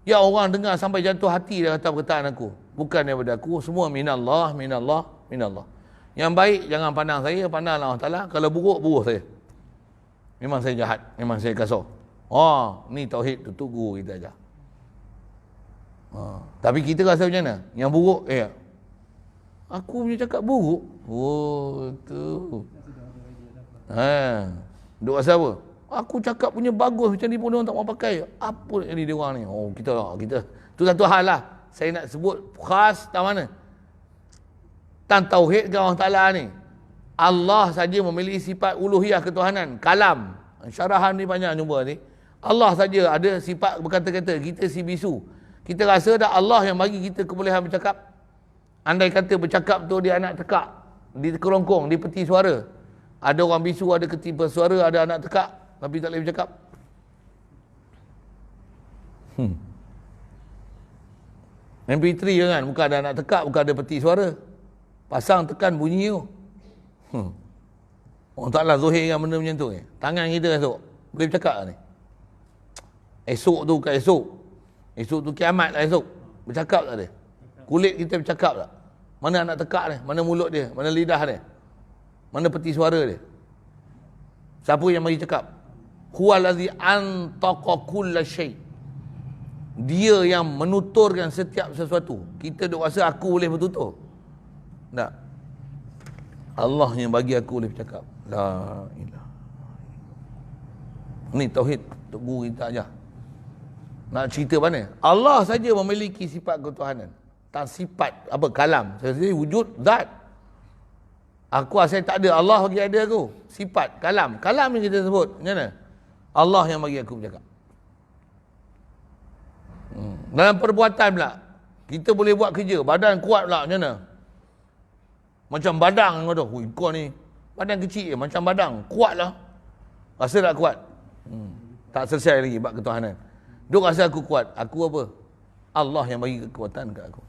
Ya orang dengar sampai jatuh hati dah kata perkataan aku. Bukan daripada aku. Semua minallah, minallah, minallah. Yang baik jangan pandang saya, pandang Allah Ta'ala. Kalau buruk, buruk saya. Memang saya jahat. Memang saya kasar. Ni tauhid tu guru kita ajar. Tapi kita rasa macam mana? Yang buruk, aku punya cakap buruk. Tu. Duk rasa apa? Aku cakap punya bagus macam ni pun orang tak mau pakai. Apa ni dia orang ni? Kita. Tu satu hal lah. Saya nak sebut khas tak mana? Tan tauhid ke Allah Ta'ala ni. Allah saja memiliki sifat uluhiyah ketuhanan. Kalam. Syarahan ni banyak jumpa ni. Allah saja ada sifat berkata-kata. Kita si bisu. Kita rasa dah Allah yang bagi kita kebolehan bercakap. Andai kata bercakap tu dia anak tekak. Di kerongkong, di peti suara. Ada orang bisu, ada ketipa suara, ada anak tekak. Tapi tak boleh bercakap. MP3 kan, bukan ada anak tekak, bukan ada peti suara. Pasang tekan bunyi tu. Orang taklah zuhir kan benda macam tu. Tangan kita esok, boleh bercakap ni. Esok tu bukan esok. Esok tu kiamat lah esok. Bercakap tak dia? Kulit kita bercakap tak? Mana anak tekak dia? Mana mulut dia? Mana lidah dia? Mana peti suara dia? Siapa yang bagi cakap? Huwallazi antaqa kulla syai'. Dia yang menuturkan setiap sesuatu. Kita duk rasa aku boleh bertutur. Tak. Allah yang bagi aku boleh bercakap. La ilaha. Ni tauhid untuk guru kita ajar. Nak cerita mana? Allah saja memiliki sifat ketuhanan. Tak sifat apa kalam. Saya wujud zat. Aku asal tak ada, Allah bagi ada aku. Sifat kalam. Kalam yang kita sebut. Macam mana? Allah yang bagi aku bercakap. Dalam perbuatan pula, kita boleh buat kerja. Badan kuat pula macam mana? Macam badang kau tu. Kau ni badan kecil je, macam badang. Kuat lah. Rasa tak kuat? Tak selesai lagi bab ketuhanan. Duk rasa aku kuat. Aku apa? Allah yang bagi kekuatan kat aku.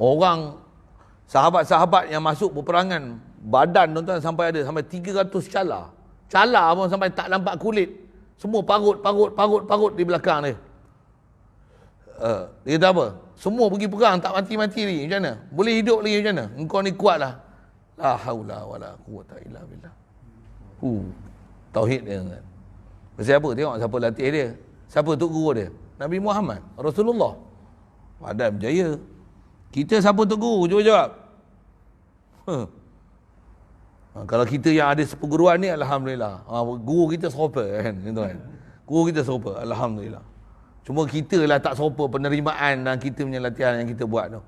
Orang sahabat-sahabat yang masuk peperangan, badan tuan-tuan sampai 300 cala. Cala pun sampai tak nampak kulit. Semua parut di belakang dia. Dia kata apa? Semua pergi perang tak mati-mati lagi. Macam mana? Boleh hidup lagi macam mana? Engkau ni kuat lah. La haula wala quwwata illa billah. Tauhid dia kan. Pasal apa? Tengok siapa latih dia. Siapa tok guru dia? Nabi Muhammad, Rasulullah. Padan berjaya. Kita siapa tok guru? Cuba jawab. Kalau kita yang ada seperguruan ni, alhamdulillah. Guru kita serupa kan, tuan. Guru kita serupa, alhamdulillah. Cuma kita lah tak serupa penerimaan dan kita punya latihan yang kita buat tu.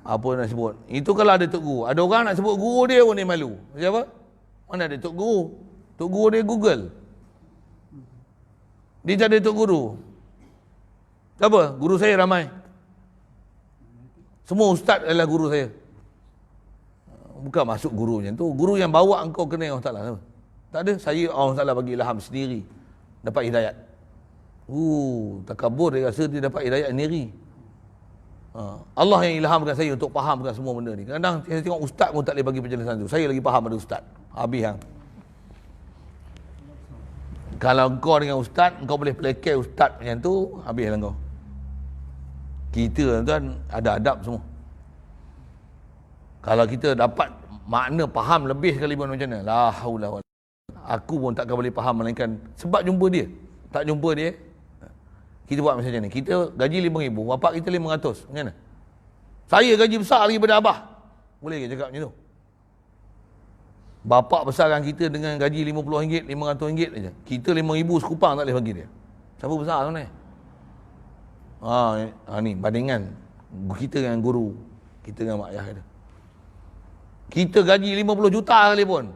Apa nak sebut? Itu kalau ada tok guru. Ada orang nak sebut guru dia pun dia malu. Siapa? Mana ada tok guru? Tok guru dia Google. Dia tak ada tok guru. Siapa? Guru saya ramai. Semua ustaz adalah guru saya. Bukan masuk guru macam tu. Guru yang bawa engkau kena Allah Ta'ala. Tak ada. Saya Allah Ta'ala bagi ilham sendiri. Dapat hidayat. Takabur dia rasa dia dapat hidayat sendiri. Allah yang ilhamkan saya untuk fahamkan semua benda ni. Kadang-kadang saya tengok ustaz pun tak boleh bagi penjelasan tu. Saya lagi faham pada ustaz. Habis hang. Kalau kau dengan ustaz, kau boleh pelekeh ustaz macam tu, habislah kau. Kita tuan ada adab semua. Kalau kita dapat makna faham lebih sekali pun macam mana? La haula wala. Aku pun takkan boleh faham melainkan sebab jumpa dia. Tak jumpa dia, kita buat macam ni. Kita gaji 5,000, bapak kita 500. Macam mana? Saya gaji besar lagi daripada abah. Boleh ke cakap macam tu? Bapak besarkan kita dengan gaji RM50, RM500 saja. Kita RM5,000 sekupang tak boleh bagi dia. Siapa besar tu ni? Ni bandingan kita dengan guru, kita dengan mak ayah kita. Kita gaji 50 juta kali pun,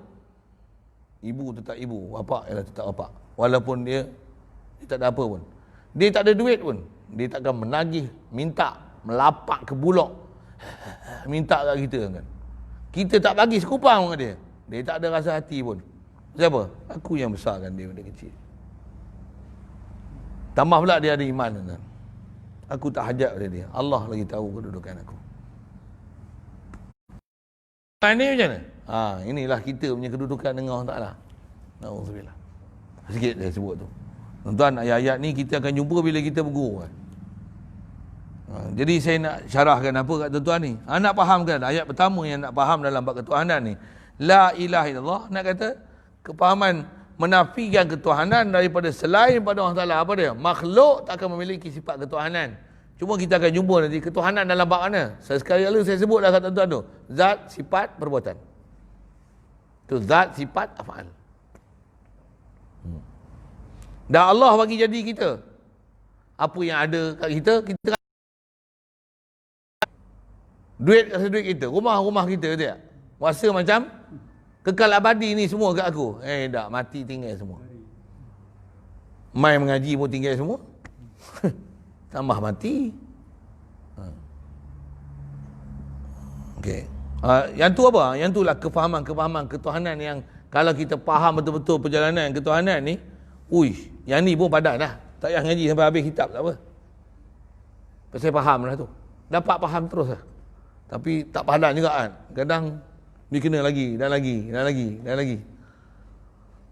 ibu tetap ibu, bapak ialah tetap bapak. Walaupun dia tak ada apa pun. Dia tak ada duit pun, dia takkan menagih, minta, melapak ke bulok, minta kat kita kan. Kita tak bagi sekupang kat dia. Dia tak ada rasa hati pun. Siapa? Aku yang besarkan dia dari kecil. Tambah pula dia ada iman kan. Aku tak hajat pada dia. Allah lagi tahu kedudukan aku. Ini macam mana? Inilah kita punya kedudukan dengan Allah Ta'ala. Na'udzubillah. Sikit saya sebut tu. Tuan-tuan, ayat-ayat ni kita akan jumpa bila kita berguru kan. Jadi saya nak syarahkan apa kat tuan-tuan ni. Nak fahamkan ayat pertama yang nak faham dalam bab ketuhanan ni. La ilaha illallah, nak kata kepahaman menafikan ketuhanan daripada selain pada Allah Ta'ala. Apa dia? Makhluk tak akan memiliki sifat ketuhanan. Cuma kita akan jumpa nanti ketuhanan dalam bab mana. Sekali lalu saya sebut dah kat tuan-tuan tu. Zat, sifat, perbuatan. Tu zat, sifat, af'al. Dan Allah bagi jadi kita. Apa yang ada kat kita, kita duit rasa duit kita, rumah kita tak? Rasa macam kekal abadi ni semua kat aku. Tak, mati tinggal semua. Mai mengaji pun tinggal semua. Tambah mati. Okey. Yang tu apa? Yang itulah kefahaman ketuhanan yang kalau kita faham betul-betul perjalanan ketuhanan ni, yang ni pun padat dah. Tak payah ngaji sampai habis kitab tak apa. Pasal faham lah tu. Dapat faham terus lah. Tapi tak padan juga kan. Kadang ni kena lagi, dan lagi.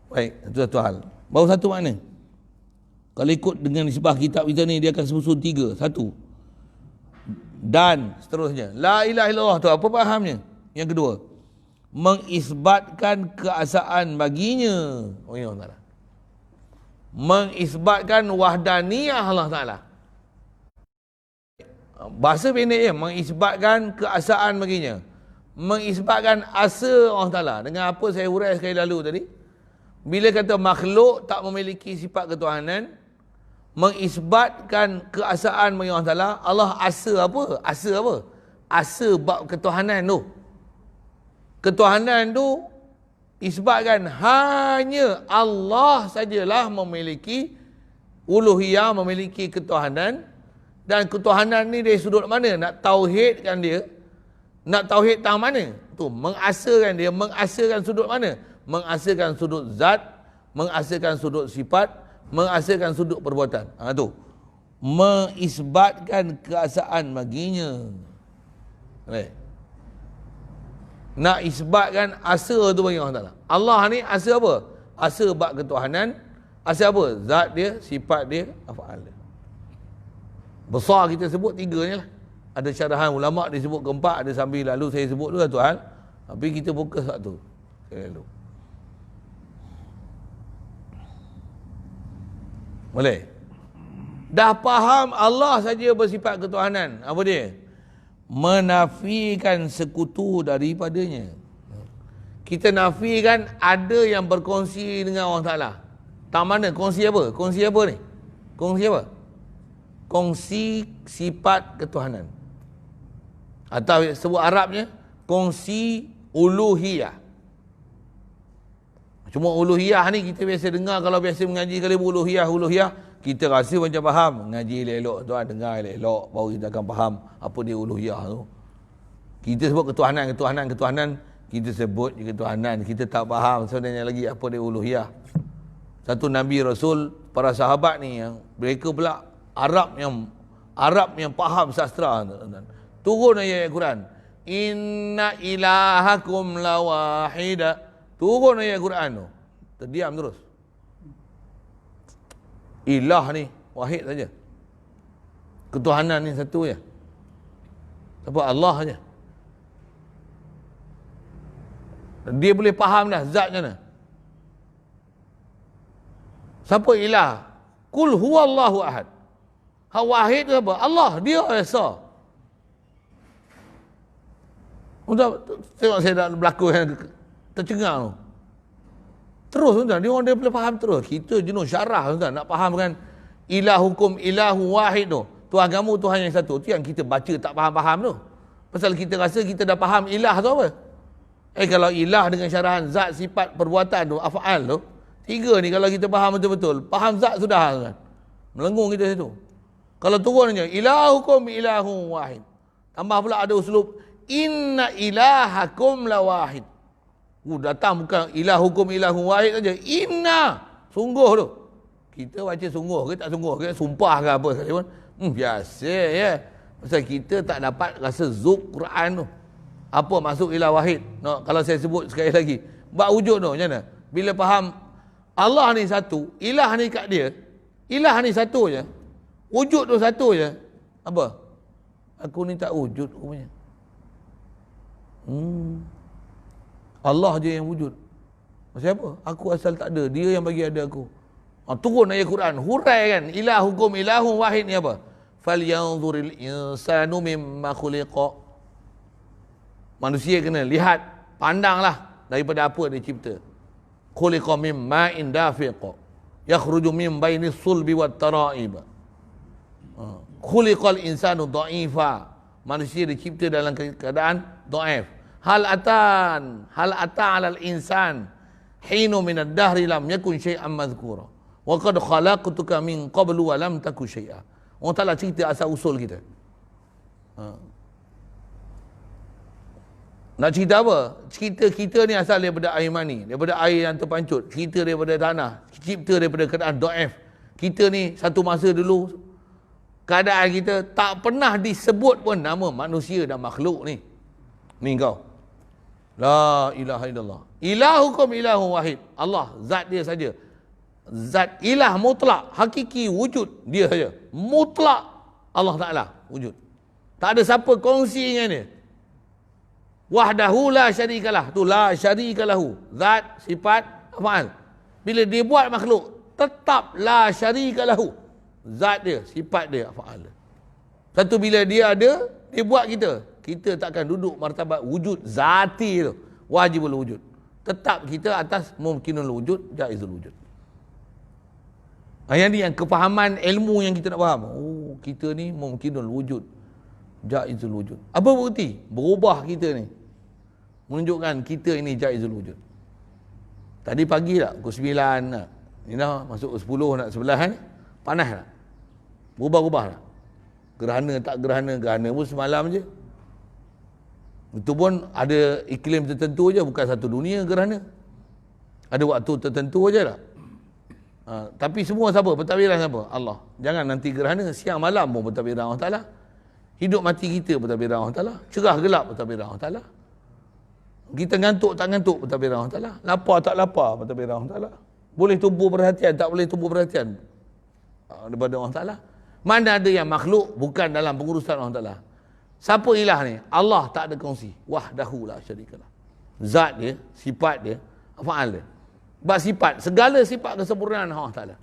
Baik, itu satu hal. Baru satu makna. Kalau ikut dengan nisbah kitab kita ni, dia akan susun 3. 1. Dan seterusnya. La ilaha illallah tu apa fahamnya? Yang kedua, mengisbatkan keasaan baginya. Ya Allah. Mengisbatkan wahdaniyah Allah Ta'ala. Bahasa pendek mengisbatkan keasaan baginya. Mengisbatkan asa Allah Ta'ala. Dengan apa saya urai sekali lalu tadi. Bila kata makhluk tak memiliki sifat ketuhanan, mengisbatkan keasaan bagi Allah Ta'ala. Allah asa apa? Asa bab ketuhanan tu. Ketuhanan tu isbatkan hanya Allah sajalah memiliki uluhiyah, memiliki ketuhanan. Dan ketuhanan ni dari sudut mana? Nak tauhidkan dia. Nak tauhid tang mana? Tu, mengasakan dia. Mengasakan sudut mana? Mengasakan sudut zat, mengasakan sudut sifat, mengasakan sudut perbuatan. Tu. Mengisbatkan keasaan baginya. Baik. Nak isbatkan asa tu bagi Allah Ta'ala. Allah ni asa apa? Asa bab ketuhanan. Asa apa? Zat dia, sifat dia, af'al dia. Besar kita sebut 3 je lah. Ada syarahan ulama' dia sebut keempat, ada sambil lalu saya sebut tu satu hal. Tapi kita fokus satu. Lalu. Boleh? Dah faham Allah saja bersifat ketuhanan. Apa dia? Menafikan sekutu daripadanya. Kita nafikan ada yang berkongsi dengan Allah Ta'ala. Tak mana? Kongsi apa? Kongsi apa ni? Kongsi apa? Kongsi sifat ketuhanan. Atau sebut Arabnya, kongsi uluhiyah. Cuma uluhiyah ni kita biasa dengar, kalau biasa mengaji kali uluhiyah, kita rasa macam faham. Mengaji elok-elok, tuan dengar elok-elok, baru kita akan faham apa dia uluhiyah tu. Kita sebut ketuhanan, kita sebut je ketuhanan, kita tak faham sebenarnya lagi apa dia uluhiyah. Satu Nabi Rasul, para sahabat ni, yang mereka pula Arab yang faham sastra. Turun ayat Quran. Inna ilahakum lawahida. Turun ayat Quran tu. Terdiam terus. Ilah ni wahid saja. Ketuhanan ni satu je. Apa Allah saja. Dia boleh faham dah zat macam mana. Siapa ilah? Kul huwallahu ahad. Wahid tu apa? Allah, dia esa. Tengok saya dah berlaku yang tercengang tu. Terus tuan, dia orang dia boleh faham terus. Kita jenuh syarah tuan, nak fahamkan ilahukum ilahu wahid tu. Tuhan kamu Tuhan yang satu. Tu yang kita baca tak faham-faham tu. Pasal kita rasa kita dah faham ilah tu apa. Kalau ilah dengan syarahan zat, sifat, perbuatan tu, af'al tu, tiga ni kalau kita faham betul-betul, faham zat sudah tuan. Melengung kita situ. Kalau turun je ilahukum ilahu wahid. Tambah pula ada uslub inna ilahakum la wahid. Datang bukan ilahukum ilahu wahid saja. Inna. Sungguh tu. Kita baca sungguh ke tak sungguh ke, sumpah ke apa sekalipun. Biasa ya. Pasal kita tak dapat rasa zuk Quran tu. Apa maksud ilah wahid? No, kalau saya sebut sekali lagi. Bak wujud tu macam mana? Bila faham Allah ni satu, ilah ni kat dia. Ilah ni satu je. Wujud tu satu je. Apa? Aku ni tak wujud rupanya. Allah je yang wujud. Maksud apa? Aku asal tak ada. Dia yang bagi ada aku. Turun ayat Quran. Hurai kan. Ilahukum ilahun wahid ni apa? Falyanzuril insanu mimma khuliqa. Manusia kena lihat. Pandanglah. Daripada apa dia cipta. Khuliqa mimma indafiqa. Yakhruju min baini sulbi wat tara'ib. Khuliqal insanu dha'ifa. Manusia dicipta dalam keadaan dhaif. Hal ata 'alal insan hinu minad dahri lam yakun syai'an madhkura. Wa qad khalaqtuka min qablu wa lam taku syai'a. Allah Taala cerita asal usul kita. Nak cerita apa? Cerita kita ni asal daripada air mani, daripada air yang terpancut. Kita daripada tanah, cipta daripada keadaan dhaif. Kita ni satu masa dulu keadaan kita tak pernah disebut pun nama manusia dan makhluk ni. Ni kau. La ilaha illallah. Ilahukum ilahu wahid. Allah, zat dia saja. Zat ilah mutlak, hakiki wujud dia saja. Mutlak Allah Taala wujud. Tak ada siapa kongsi dengan dia. Wahdahu la syarikalah. Tu la syarikalahu. Zat, sifat, af'al. Bila dia buat makhluk, tetap la syarikalahu. Zat dia, sifat dia, af'al. Satu bila dia ada, dia buat kita. Kita takkan duduk martabat wujud zati tu. Wajibul wujud. Tetap kita atas mumkinul wujud, jaizul wujud. Yang ni yang kefahaman ilmu yang kita nak faham. Oh, kita ni mumkinul wujud, jaizul wujud. Apa bukti? Berubah kita ni. Menunjukkan kita ini jaizul wujud. Tadi pagi tak? Pukul 9 nak. Ni dah masuk 10 nak 11 kan? Panas tak? Berubah-ubah tak? Gerhana pun semalam je. Itu pun ada iklim tertentu je, bukan satu dunia gerhana. Ada waktu tertentu je tak? Tapi semua siapa? Pentadbiran siapa? Allah. Jangan nanti gerhana siang malam pun pentadbiran Allah Ta'ala. Hidup mati kita pentadbiran Allah Ta'ala. Cerah gelap pentadbiran Allah Ta'ala. Kita ngantuk tak ngantuk pentadbiran Allah Ta'ala. Lapar tak lapar pentadbiran Allah Ta'ala. Boleh tumbuh perhatian tak boleh tumbuh perhatian daripada Allah Ta'ala. Mana ada yang makhluk bukan dalam pengurusan Allah Ta'ala. Siapa ilah ni? Allah tak ada kongsi. Wahdahu la syarikalah. Zat dia, sifat dia, af'al dia. Sebab sifat, segala sifat kesempurnaan Allah Ta'ala.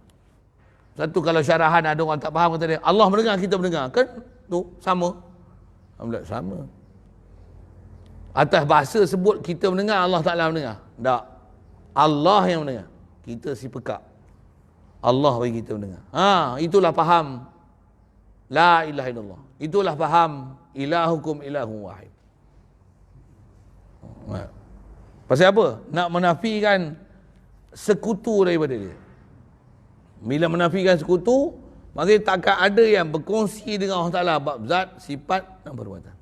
Satu kalau syarahan ada orang tak faham kata dia, Allah mendengar, kita mendengar. Kan? Tu, sama. Alhamdulillah, sama. Atas bahasa sebut kita mendengar, Allah Ta'ala mendengar. Tak. Allah yang mendengar. Kita si pekak. Allah bagi kita mendengar. Itulah faham la ilaha illallah. Itulah faham ilahukum ilahun wahid. Pasal apa? Nak menafikan sekutu daripada dia. Bila menafikan sekutu, maksudnya takkan ada yang berkongsi dengan Allah Ta'ala bab zat, sifat dan perbuatan.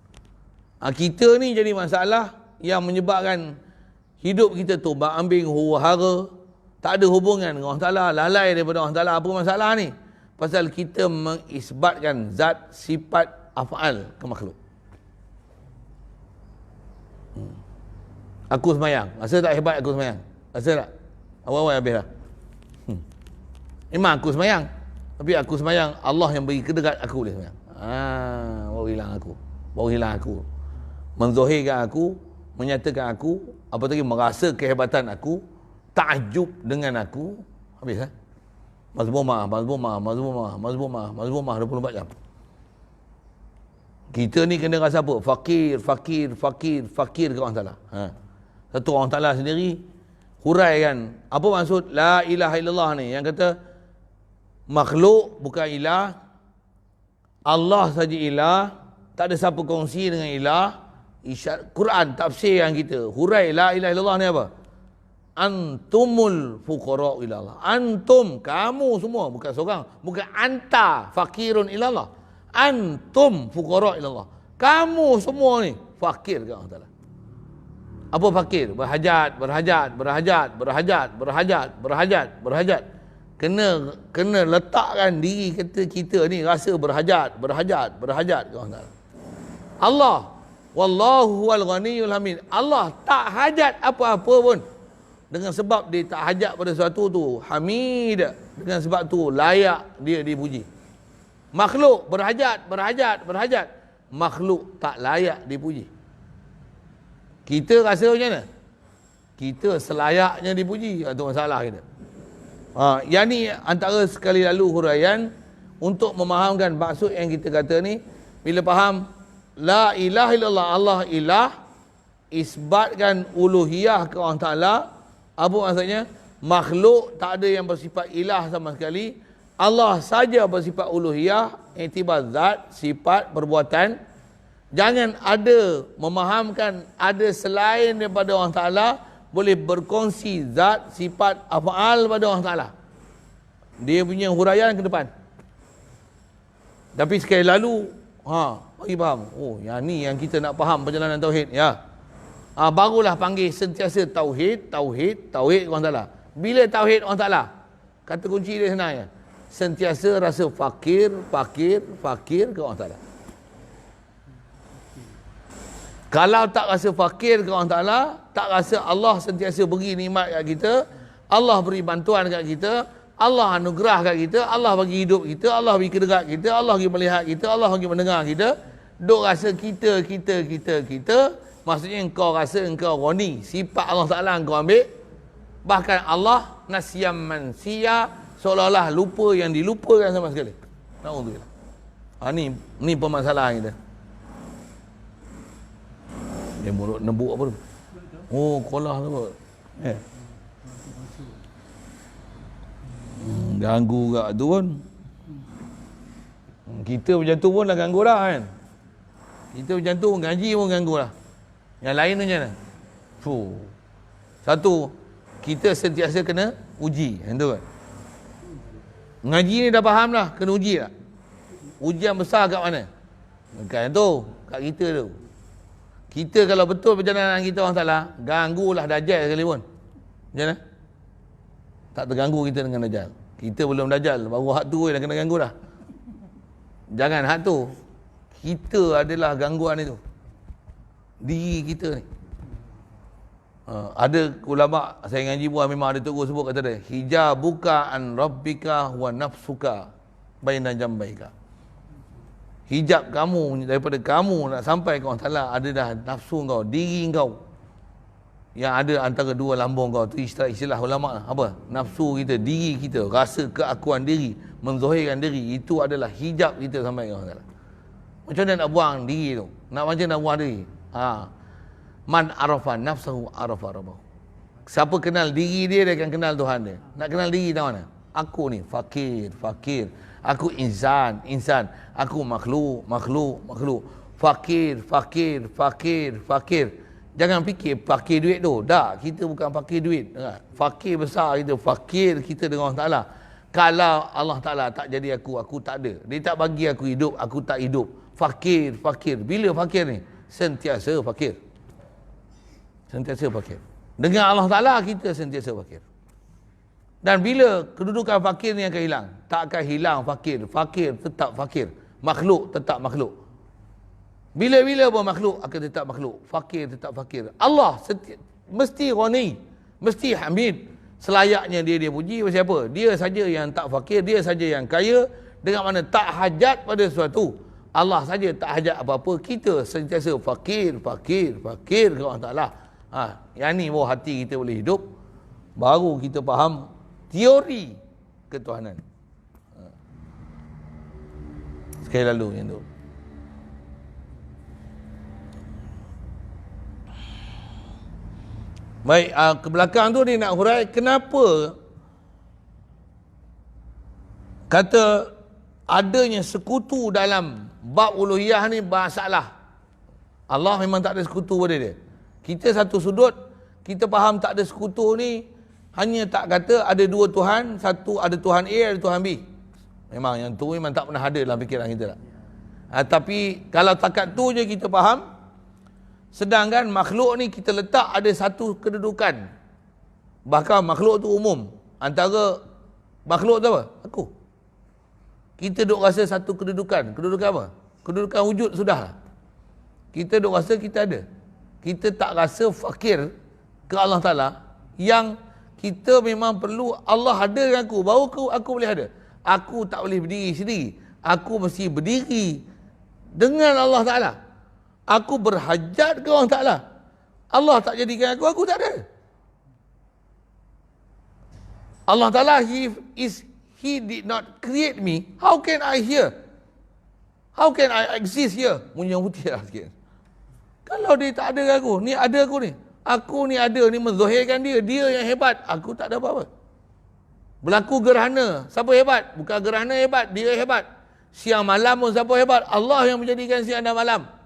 Kita ni jadi masalah yang menyebabkan hidup kita tu berambing huru-hara, tak ada hubungan dengan Allah Ta'ala, lalai daripada Allah Ta'ala. Apa masalah ni? Pasal kita mengisbatkan zat, sifat, af'al ke makhluk. Aku semayang, rasa tak hebat aku semayang? Rasa tak? Awal-awal habis dah. Memang aku semayang, tapi aku semayang Allah yang beri kedekat aku boleh semayang. Baru hilang aku. Baru hilang aku. Menzohirkan aku, menyatakan aku, apa tadi, merasa kehebatan aku, takjub dengan aku. Habis lah. Mazmumah 24 jam. Kita ni kena rasa apa? Fakir ke Allah Ta'ala. Satu Allah Ta'ala sendiri huraikan apa maksud la ilaha illallah ni, yang kata makhluk bukan ilah, Allah saja ilah, tak ada siapa kongsi dengan ilah. Isyarat Quran tafsir yang kita hurai la ilaha illallah ni apa? Antumul fuqara ilallah. Antum, kamu semua, bukan seorang, bukan anta fakirun ilallah. Antum fuqara ilallah. Kamu semua ni fakir ke Allah Ta'ala. Apa fakir? Berhajat. Kena letakkan diri kita ni rasa berhajat ke Allah Ta'ala. Allah, wallahu wal ghaniyul hamid. Allah tak hajat apa-apa pun. Dengan sebab dia tak hajat pada sesuatu tu, hamid. Dengan sebab tu layak dia dipuji. Makhluk berhajat. Makhluk tak layak dipuji. Kita rasa macam mana? Kita selayaknya dipuji. Itu masalah kita. Yang ni antara sekali lalu huraian untuk memahamkan maksud yang kita kata ni. Bila faham la ilaha illallah, Allah ilah, isbatkan uluhiyah ke Allah Ta'ala. Apa maksudnya? Makhluk tak ada yang bersifat ilah sama sekali. Allah saja bersifat uluhiyah, iktibar zat, sifat, perbuatan. Jangan ada memahamkan ada selain daripada Allah Ta'ala boleh berkongsi zat, sifat, af'al pada Allah Ta'ala. Dia punya huraian ke depan. Tapi sekali lalu, bagi faham. Yang ni yang kita nak faham perjalanan tauhid. Ya. Barulah panggil sentiasa tauhid Allah Ta'ala. Bila tauhid Allah Ta'ala? Kata kunci dia sebenarnya. Sentiasa rasa fakir ke Allah Ta'ala. Kalau tak rasa fakir ke Allah Ta'ala, tak rasa Allah sentiasa beri nikmat kat kita, Allah beri bantuan kat kita, Allah anugerah kat kita, Allah bagi hidup kita, Allah bagi kedekat kita, Allah bagi melihat kita, Allah bagi mendengar kita, duk rasa kita, maksudnya engkau rasa engkau ghani, sifat Allah Ta'ala engkau ambil, bahkan Allah nasyam mansiya, seolah-olah lupa yang dilupakan sama sekali. Na'udzubillah. Ni permasalahan kita. Dia mulut nebuk apa tu? Kolah tu. Ganggu kat tu pun. Kita macam tu pun dah ganggu dah kan. Kita macam tu pun ngaji pun ganggu dah. Yang lain tu macam mana? Satu, kita sentiasa kena uji. Yang tu kan. Ngaji ni dah faham lah, kena uji tak? Ujian besar kat mana? Kan tu, kat kita tu. Kita kalau betul perjalanan kita Allah Ta'ala, ganggulah Dajjal sekalipun. Macam mana? Tak terganggu kita dengan Dajjal. Kita belum Dajjal, baru hak tu dah kena ganggu dah. Jangan hak tu. Kita adalah gangguan itu. Diri kita ni. Ada ulama, saya ngaji buah memang ada tegur sebut kata dia, hijabuka an rabbika wa nafsuka baina jambaika. Hijab kamu daripada kamu nak sampai ke Allah Ta'ala adalah nafsu kau, diri kau yang ada antara dua lambung kau. Itu istilah ulama. Apa? Nafsu kita, diri kita, rasa keakuan diri, menzohirkan diri, itu adalah hijab kita sampai ke Allah Ta'ala. Macam mana nak buang diri tu? Macam nak buang diri? Man arafa nafsahu arafa rabbahu. Siapa kenal diri dia akan kenal Tuhan dia. Nak kenal diri tahu mana? Aku ni fakir. Aku insan. Aku makhluk. Fakir. Jangan fikir fakir duit tu. Tak, kita bukan fakir duit. Fakir besar kita. Fakir kita dengan Allah Ta'ala. Kalau Allah Ta'ala tak jadi aku tak ada. Dia tak bagi aku hidup, aku tak hidup. Fakir. Bila fakir ni? Sentiasa fakir. Sentiasa fakir. Dengan Allah Ta'ala kita sentiasa fakir. Dan bila kedudukan fakir ni akan hilang. Tak akan hilang fakir. Fakir tetap fakir. Makhluk tetap makhluk. Bila-bila pun makhluk akan tetap makhluk. Fakir tetap fakir. Allah mesti ghani, mesti hamid. Selayaknya dia puji pasal apa? Dia saja yang tak fakir, dia saja yang kaya, dengan mana tak hajat pada sesuatu. Allah saja tak hajat apa-apa. Kita sentiasa fakir ke Allah Ta'ala. Yang ni baru hati kita boleh hidup. Baru kita faham teori ketuhanan. Sekali lalu yang tu. Baik, ke belakang tu dia nak hurai kenapa kata adanya sekutu dalam bab uluhiyah ni masalah. Allah memang tak ada sekutu pada dia. Kita satu sudut, kita faham tak ada sekutu ni hanya tak kata ada dua Tuhan, satu ada Tuhan A, ada Tuhan B. Memang yang tu memang tak pernah ada dalam fikiran kita tak. Tapi kalau takat tu je kita faham. Sedangkan makhluk ni kita letak ada satu kedudukan. Bahkan makhluk tu umum. Antara makhluk tu apa? Aku. Kita duk rasa satu kedudukan. Kedudukan apa? Kedudukan wujud sudah. Kita duk rasa kita ada. Kita tak rasa fakir ke Allah Ta'ala. Yang kita memang perlu Allah ada dengan aku. Baru aku boleh ada. Aku tak boleh berdiri sendiri. Aku mesti berdiri dengan Allah Ta'ala. Aku berhajat ke Allah Ta'ala. Allah tak jadikan aku tak ada. Allah Ta'ala, He did not create me. How can I here? How can I exist here? Punya putih lah sikit. Kalau dia tak ada aku, ni ada aku ni. Aku ni ada, ni menzahirkan dia. Dia yang hebat. Aku tak ada apa-apa. Berlaku gerhana. Siapa hebat? Bukan gerhana hebat, dia hebat. Siang malam pun siapa hebat? Allah yang menjadikan siang dan malam.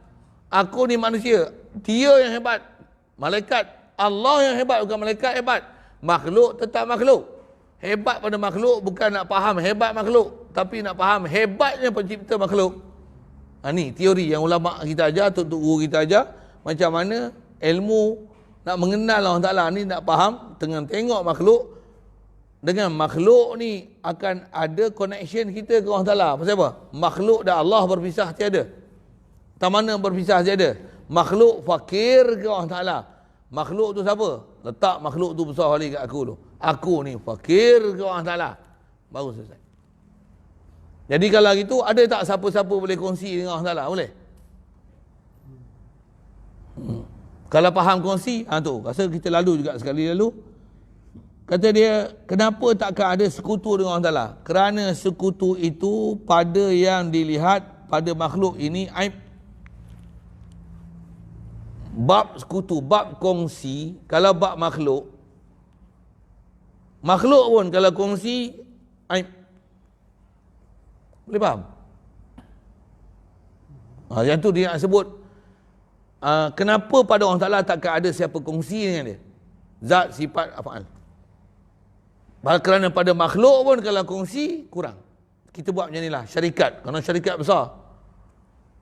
Aku ni manusia, dia yang hebat. Malaikat, Allah yang hebat, bukan malaikat hebat. Makhluk tetap makhluk. Hebat pada makhluk bukan nak faham hebat makhluk, tapi nak faham hebatnya pencipta makhluk. Ni teori yang ulama kita ajar, tok guru kita ajar, macam mana ilmu nak mengenal Allah Ta'ala ni, nak faham dengan tengok makhluk. Dengan makhluk ni akan ada connection kita ke Allah Ta'ala. Pasal apa? Makhluk dan Allah berpisah tiada. Tak mana berpisah saja. Makhluk fakir ke Allah Ta'ala. Makhluk tu siapa? Letak makhluk tu besar kali kat aku tu. Aku ni fakir ke Allah Ta'ala. Baru selesai. Jadi kalau gitu, ada tak siapa-siapa boleh kongsi dengan Allah Ta'ala? Boleh? Kalau faham kongsi, tu. Rasa kita lalu juga sekali lalu. Kata dia, kenapa takkan ada sekutu dengan Allah Ta'ala? Kerana sekutu itu pada yang dilihat pada makhluk ini aib. Bab sekutu, bab kongsi, kalau bab makhluk pun kalau kongsi, aib. Boleh faham? Yang tu dia nak sebut, kenapa pada Allah Ta'ala takkan ada siapa kongsi dengan dia? Zat, sifat, af'al. Kerana pada makhluk pun kalau kongsi, kurang. Kita buat macam ni lah, syarikat. Kerana syarikat besar.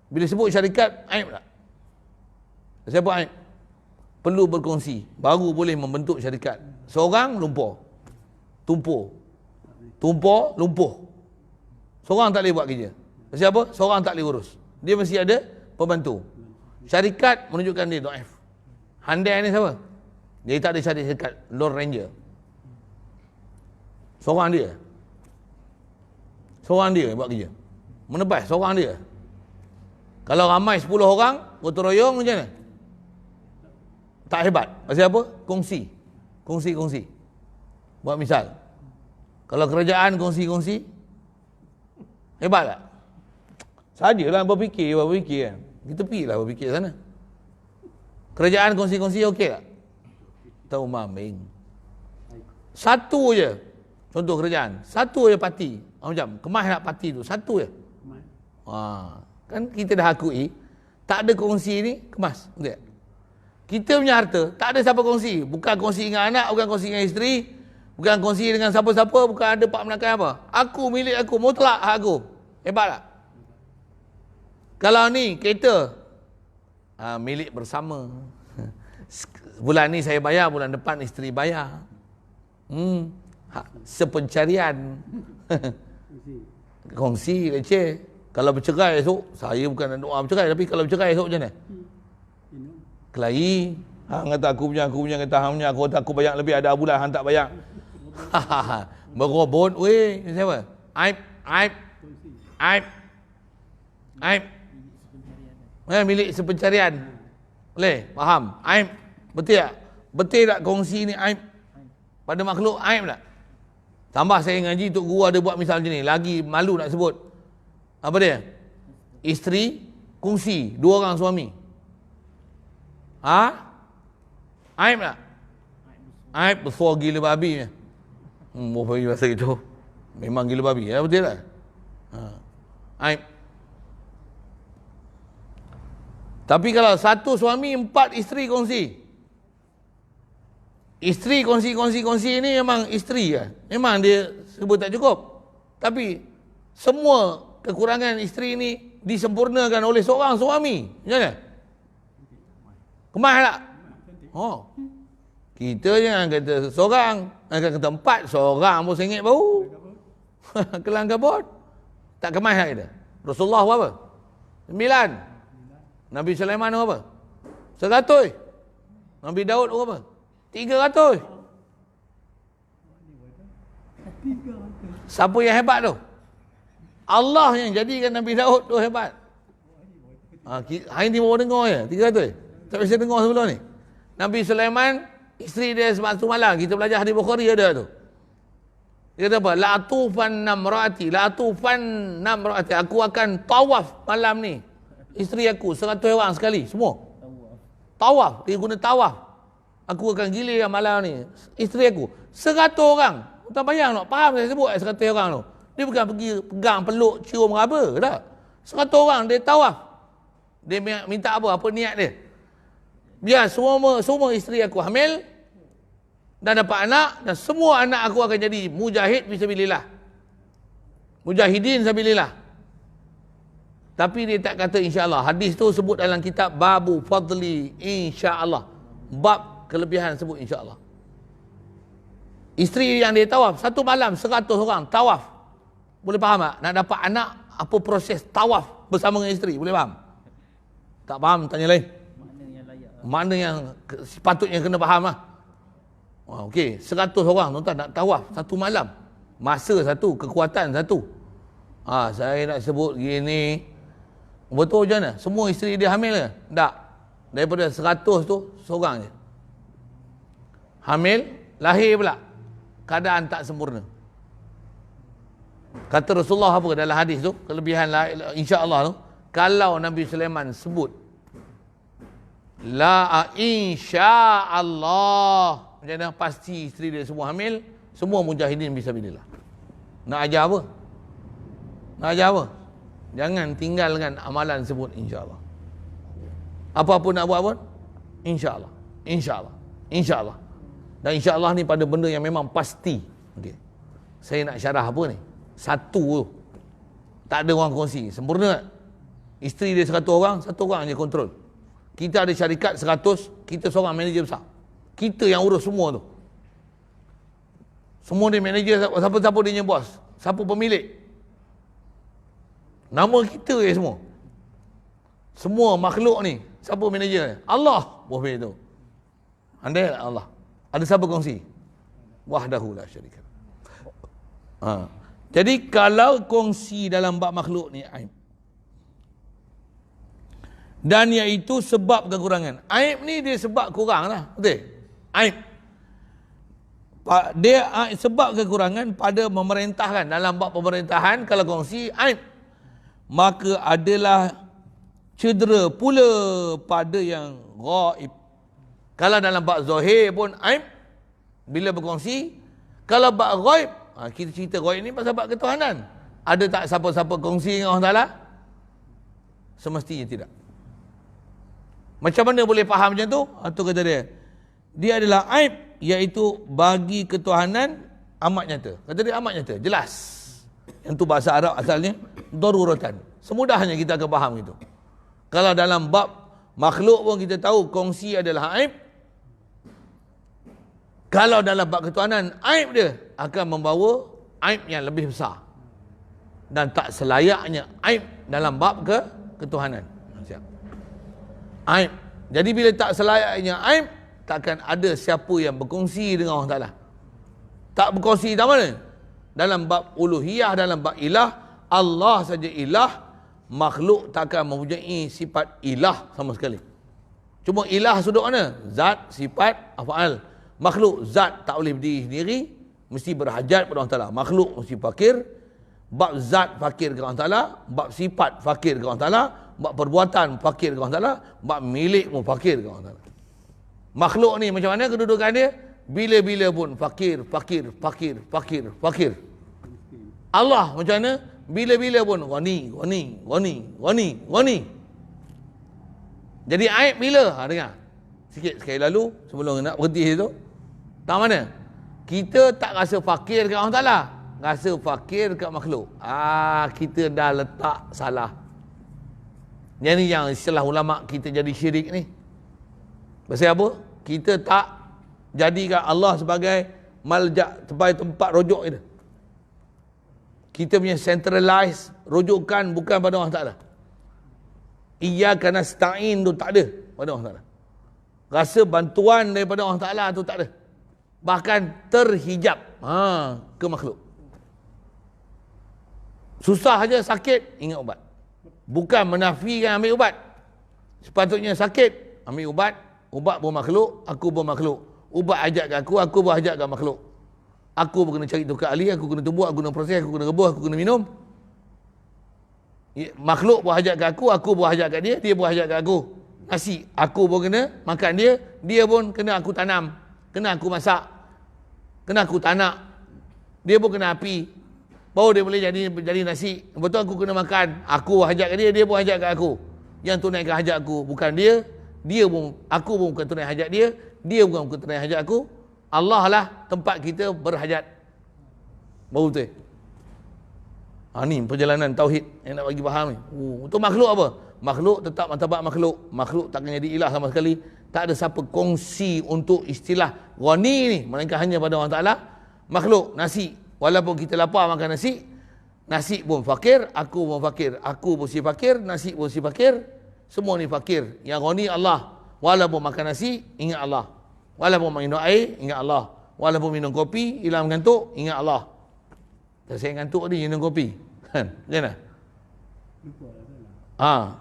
Bila sebut syarikat, aib tak? Siapa aib? Perlu berkongsi. Baru boleh membentuk syarikat. Seorang lumpur. Tumpur. Lumpuh. Seorang tak boleh buat kerja. Siapa? Seorang tak boleh urus. Dia mesti ada pembantu. Syarikat menunjukkan dia dhaif. Handai ni siapa? Dia tak ada syarikat. Lord Ranger. Seorang dia buat kerja. Menebas seorang dia. Kalau ramai 10 orang, gotong royong macam mana? Tak hebat. Pasal apa? Kongsi. Buat misal. Kalau kerajaan kongsi, hebat tak? Sajalah berfikir kan. Kita pergilah berfikir sana. Kerajaan kongsi okey tak? Tahu maming. Satu je. Contoh kerajaan. Satu je parti. Macam kemas nak parti tu. Satu je. Kan kita dah akui. Tak ada kongsi ni, kemas. Betul tak? Kita punya harta, tak ada siapa kongsi. Bukan kongsi dengan anak, bukan kongsi dengan isteri, bukan kongsi dengan siapa-siapa, bukan ada pak menakan apa. Aku, milik aku, mutlak hak aku. Hebat tak? Kalau ni, kereta, milik bersama. Bulan ni saya bayar, bulan depan isteri bayar. Sepencarian. Kongsi, leceh. Kalau bercerai esok, saya bukan nak doa bercerai, tapi kalau bercerai esok macam mana? Kelahi. Hang kata aku punya, kata hang punya, aku bayar lebih, ada bulan hang tak bayar. Berobot, weh. Siapa? Aib. Milik sepencarian. Boleh? Faham? Aib. Betul tak? Betul tak kongsi ni aib? Pada makhluk aib tak? Tambah saya ngaji, Tok Guru ada buat misal macam ni. Lagi malu nak sebut. Apa dia? Isteri kongsi, 2 orang suami. Aib tak? Aib besar gila babi. Berapa bahasa itu? Memang gila babi. Ya, betul tak? Aib. Tapi kalau 1 suami, 4 isteri kongsi. Isteri kongsi ni memang isteri kan? Memang dia sebut tak cukup. Tapi semua kekurangan isteri ni disempurnakan oleh seorang suami. Macam mana? Kemas tak? Kita jangan kata seorang, akan kata 4, seorang pun sengit bau. Kelang kabut. Tak kemas tak kita? Rasulullah berapa? 9. Nabi Sulaiman berapa? 100. Nabi Daud berapa? 300. Siapa yang hebat tu? Allah yang jadikan Nabi Daud tu hebat. Hari ni baru dengar je, 300. Tak biasa dengar sebelum ni. Nabi Sulaiman, isteri dia satu malam, kita belajar hadis Bukhari ada tu. Dia kata apa? La'atufan namraati. Aku akan tawaf malam ni. Isteri aku 100 orang sekali, semua. Tawaf, dia guna tawaf. Aku akan gilir malam ni. Isteri aku 100 orang. Tak bayang tak? Faham saya sebut 100 orang tu. Dia bukan pergi pegang, peluk, cium raba, tak? 100 orang dia tawaf. Dia minta apa? Apa niat dia? Biar semua isteri aku hamil dan dapat anak, dan semua anak aku akan jadi mujahid fisabilillah. Mujahidin fisabilillah. Tapi dia tak kata insya-Allah. Hadis tu sebut dalam kitab Babu Fadli insya-Allah. Bab kelebihan sebut insya-Allah. Isteri yang dia tawaf, 1 malam 100 orang tawaf. Boleh faham tak? Nak dapat anak, apa proses tawaf bersama dengan isteri? Boleh faham? Tak faham, tanya lain. Mana yang sepatutnya kena faham lah. Okey, 100 orang tuan-tuan nak tawaf 1 malam. Masa satu, kekuatan satu. Saya nak sebut gini. Betul macam mana? Semua isteri dia hamil ke? Tak. Daripada 100 tu, seorang je. Hamil, lahir pula. Keadaan tak sempurna. Kata Rasulullah apa dalam hadis tu? Kelebihan insya-Allah tu. Kalau Nabi Sulaiman sebut la insya-Allah, macam mana pasti isteri dia semua hamil, semua mujahidin fisabilillah. Nak ajar apa? Nak ajar apa? Jangan tinggalkan amalan sebut insya-Allah. Apa-apa nak buat pun insya-Allah. Insya-Allah. Insya-Allah. Dan insya-Allah ni pada benda yang memang pasti. Okey. Saya nak syarah apa ni? Satu tu. Tak ada orang kongsi. Sempurna tak? Isteri dia 100 orang, 1 orang je kontrol. Kita ada syarikat 100, kita seorang manager besar. Kita yang urus semua tu. Semua dia manager, siapa-siapa dia punya bos. Siapa pemilik. Nama kita je semua. Semua makhluk ni, siapa manager? Allah. Boleh tu. Andai Allah. Ada siapa kongsi? Wahdahu la syarika. Jadi kalau kongsi dalam bab makhluk ni aib. Dan iaitu sebab kekurangan. Aib ni dia sebab kurang lah. Betul? Aib. Dia sebab kekurangan pada memerintahkan. Dalam bab pemerintahan, kalau kongsi aib, maka adalah cedera pula pada yang ghaib. Kalau dalam bab zahir pun aib, bila berkongsi. Kalau bab ghaib, kita cerita ghaib ni pasal bab ketuhanan. Ada tak siapa-siapa kongsi dengan Allah Ta'ala? Semestinya tidak. Macam mana boleh faham macam tu? Itu kata dia. Dia adalah aib, iaitu bagi ketuhanan amat nyata. Kata dia amat nyata, jelas. Yang tu bahasa Arab asalnya daruratan. Semudahnya kita akan faham itu. Kalau dalam bab makhluk pun kita tahu kongsi adalah aib. Kalau dalam bab ketuhanan, aib dia akan membawa aib yang lebih besar. Dan tak selayaknya aib dalam bab ketuhanan. Aib. Jadi bila tak selayaknya aib, takkan ada siapa yang berkongsi dengan Allah Ta'ala. Tak berkongsi tak mana? Dalam bab uluhiyah, dalam bab ilah, Allah saja ilah, makhluk takkan mempunyai sifat ilah sama sekali. Cuma ilah sudut mana? Zat, sifat, af'al. Makhluk, zat tak boleh berdiri sendiri, mesti berhajat pada Allah Ta'ala. Makhluk mesti fakir. Bab zat fakir ke Allah Ta'ala, bab sifat fakir ke Allah Ta'ala, bab perbuatan fakir ke Allah Ta'ala, bab milik pun fakir ke Allah Ta'ala. Makhluk ni macam mana kedudukan dia? Bila-bila pun fakir, fakir, fakir, fakir, fakir. Allah macam mana? Bila-bila pun ghani, ghani, ghani, ghani, ghani. Jadi aib bila? Dengar. Sikit sekali lalu, sebelum nak berhenti tu. Tahu mana? Kita tak rasa fakir ke Allah Ta'ala. Rasa fakir kat makhluk. Kita dah letak salah. Yang ni yang istilah ulama kita jadi syirik ni. Pasal apa? Kita tak jadikan Allah sebagai malja', tempat rujuk kita. Kita punya centralize rujukan bukan pada Allah Ta'ala. Iyyaka nasta'in tu tak ada pada Allah Ta'ala. Rasa bantuan daripada Allah Ta'ala tu tak ada. Bahkan terhijab ke makhluk. Susah aja sakit, ingat ubat. Bukan menafikan ambil ubat. Sepatutnya sakit, ambil ubat. Ubat pun makhluk, aku pun makhluk. Ubat ajak ke aku pun ajak ke makhluk. Aku pun kena cari tukar ahli, aku kena tubuh, aku kena proses, aku kena rebus, aku kena minum. Makhluk pun ajak ke aku pun ajak ke dia pun ajak ke aku. Nasi, aku pun kena makan dia pun kena aku tanam. Kena aku masak. Kena aku tanak. Dia pun kena api. Baru dia boleh jadi nasi. Betul aku kena makan. Aku hajat ke dia pun hajat ke aku. Yang tunaikan hajat aku bukan dia pun, aku pun bukan tunai hajat dia bukan tunai hajat aku. Allah lah tempat kita berhajat. Baru betul. Ni perjalanan tauhid yang nak bagi faham ni. Untuk makhluk apa? Makhluk tetap martabat makhluk. Makhluk takkan jadi ilah sama sekali. Tak ada siapa kongsi untuk istilah ghani ni, melainkan hanya pada Allah Ta'ala. Makhluk, nasi. Walaupun kita lapar makan nasi, nasi pun fakir, aku pun fakir. Aku pun si fakir, nasi pun si fakir. Semua ni fakir. Yang ghani Allah. Walaupun makan nasi, ingat Allah. Walaupun minum air, ingat Allah. Walaupun minum kopi, hilang ngantuk, ingat Allah. Saya ngantuk tadi, minum kopi. Kan? Macam mana?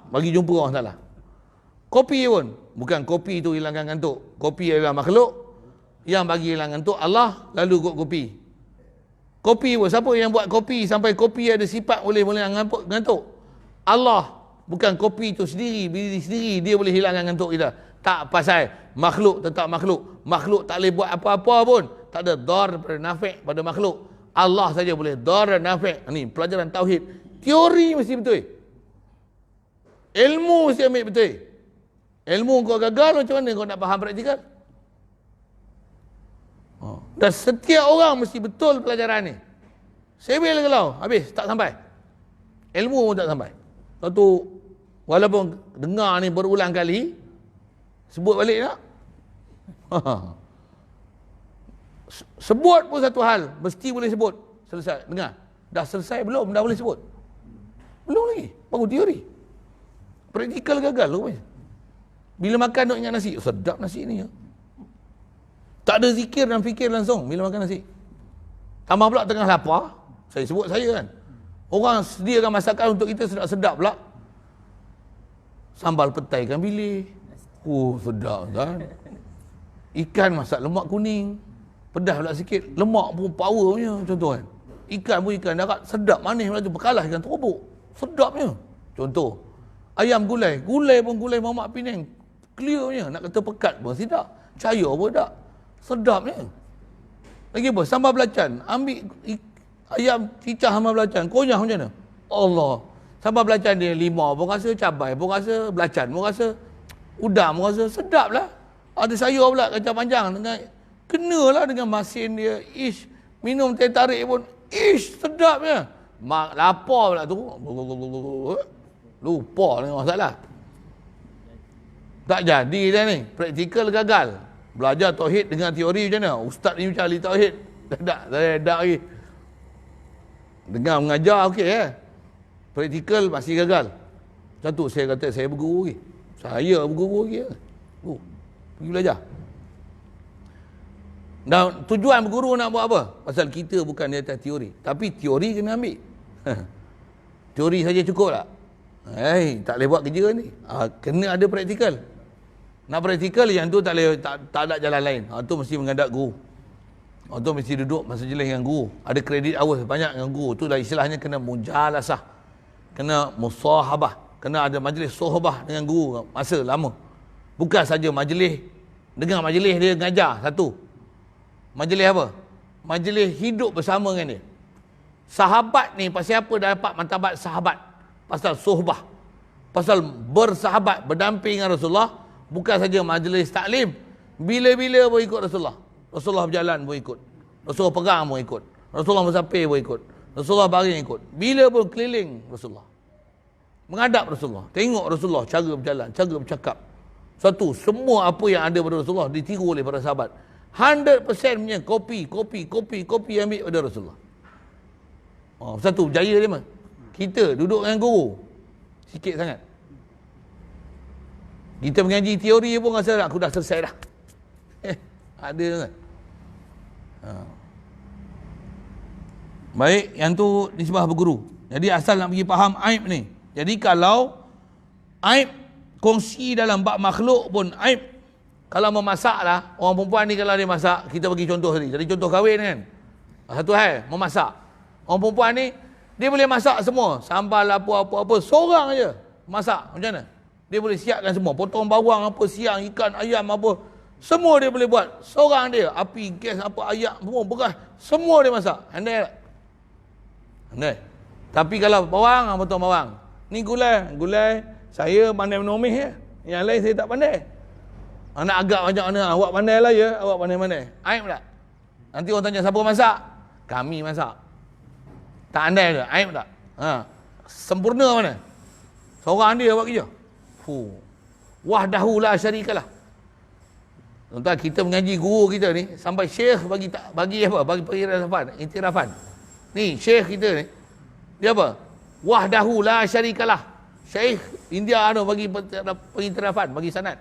Bagi jumpa Allah Ta'ala. Kopi pun, bukan kopi tu hilangkan ngantuk. Kopi adalah makhluk. Yang bagi hilang ngantuk, Allah, lalu kot kopi. Kopi pun, siapa yang buat kopi sampai kopi ada sifat boleh ngantuk? Allah. Bukan kopi tu sendiri, berdiri sendiri, dia boleh hilangkan ngantuk kita. Tak pasal makhluk tetap makhluk. Makhluk tak boleh buat apa-apa pun. Tak ada dar pada nafi' pada makhluk. Allah saja boleh dar dan nafi'. Ni pelajaran tauhid. Teori mesti betul. Ilmu mesti ambil betul. Ilmu kau gagal, macam mana kau nak faham praktikal? Dan setiap orang mesti betul pelajaran ni. Sebel kalau habis tak sampai. Ilmu pun tak sampai. Satu, walaupun dengar ni berulang kali, sebut balik tak? Sebut pun satu hal, mesti boleh sebut. Selesai, dengar. Dah selesai belum? Dah boleh sebut? Belum lagi, baru teori. Praktikal gagal tu. Bila makan nak ingat nasi, sedap nasi ni ya. Tak ada zikir dan fikir langsung bila makan nasi. Tambah pula tengah lapar, saya sebut saya kan. Orang sediakan masakan untuk kita sedap-sedap pula. Sambal petai ikan bilis. Sedap kan. Ikan masak lemak kuning. Pedas pula sikit. Lemak pun power punya contoh kan. Ikan pun ikan darat. Sedap manis pula tu. Berkalah ikan terobok. Sedapnya. Contoh. Ayam gulai. Gulai pun gulai Mamak Penang. Clear punya. Nak kata pekat pun tidak. Cair pun tak. Sedapnya. Lagi apa? Sambal belacan. Ambil ayam cicah sambal belacan. Konyah macam mana? Allah. Sambal belacan dia 5 pun rasa, cabai pun rasa, belacan pun rasa. Udang rasa sedap lah. Ada sayur pula kacang panjang dengan kenalah dengan masin dia. Ish, minum teh tarik pun ish sedapnya. Mak lapar pula tu. Lupa dengan masalah. Tak jadi dah ni. Praktikal gagal. Belajar tauhid dengan teori macam mana? Ustaz ni macam ahli tauhid. Tak lagi. Dengar mengajar okey ya. Praktikal masih gagal. Satu saya kata saya berguru lagi. Saya berguru lagi. Pergi belajar. Dan tujuan berguru nak buat apa? Pasal kita bukan di atas teori. Tapi teori kena ambil. Teori saja cukup tak? Tak boleh buat kerja ni. Kena ada praktikal. Nak praktikal yang tu tak ada jalan lain. Tu mesti menghadap guru. Tu mesti duduk masa jenis dengan guru. Ada kredit hours banyak dengan guru. Tu dah istilahnya kena mujalasah. Kena musahabah. Kena ada majlis sohbah dengan guru masa lama. Bukan saja majlis. Dengar majlis dia ngajar satu. Majlis apa? Majlis hidup bersama dengan dia. Sahabat ni pasal apa dah dapat martabat sahabat? Pasal sohbah. Pasal bersahabat, berdamping dengan Rasulullah. Bukan saja majlis taklim. Bila-bila pun ikut Rasulullah. Rasulullah berjalan pun ikut. Rasulullah pegang pun ikut. Rasulullah bersapir pun ikut. Rasulullah baring ikut. Bila pun keliling Rasulullah. Menghadap Rasulullah. Tengok Rasulullah cara berjalan, cara bercakap. Satu, semua apa yang ada pada Rasulullah ditiru oleh para sahabat. 100% punya kopi ambil pada Rasulullah. Satu, jaya dia mah. Kita duduk dengan guru. Sikit sangat. Kita mengaji teori pun rasa aku dah selesai dah. Ada kan? Baik, yang tu disebut berguru. Jadi asal nak pergi faham aib ni. Jadi kalau aib kongsi dalam bab makhluk pun aib. Kalau memasak lah, orang perempuan ni kalau dia masak, kita bagi contoh tadi. Jadi contoh kahwin kan. Satu hal, memasak. Orang perempuan ni, dia boleh masak semua. Sambal apa-apa, seorang aja masak. Macam mana? Dia boleh siapkan semua. Potong bawang apa, siang, ikan, ayam apa. Semua dia boleh buat. Seorang dia. Api, gas, apa, ayam, semua, beras. Semua dia masak. Andai tak? Andai. Tapi kalau bawang, potong bawang. Ni gulai. Saya pandai menomeh ya. Yang lain saya tak pandai. Anak agak macam mana? Awak pandai lah ya. Awak pandai-pandai. Aib tak? Nanti orang tanya siapa masak? Kami masak. Tak andai ke? Aib tak? Sempurna mana? Seorang dia buat kerja. Wahdahu la syarikalah. Tuan-tuan, kita mengaji guru kita ni sampai syekh bagi apa? Bagi iktirafan. Ni syekh kita ni. Dia apa? Wahdahu la syarikalah. Syekh India bagi pengiktirafan, bagi sanad.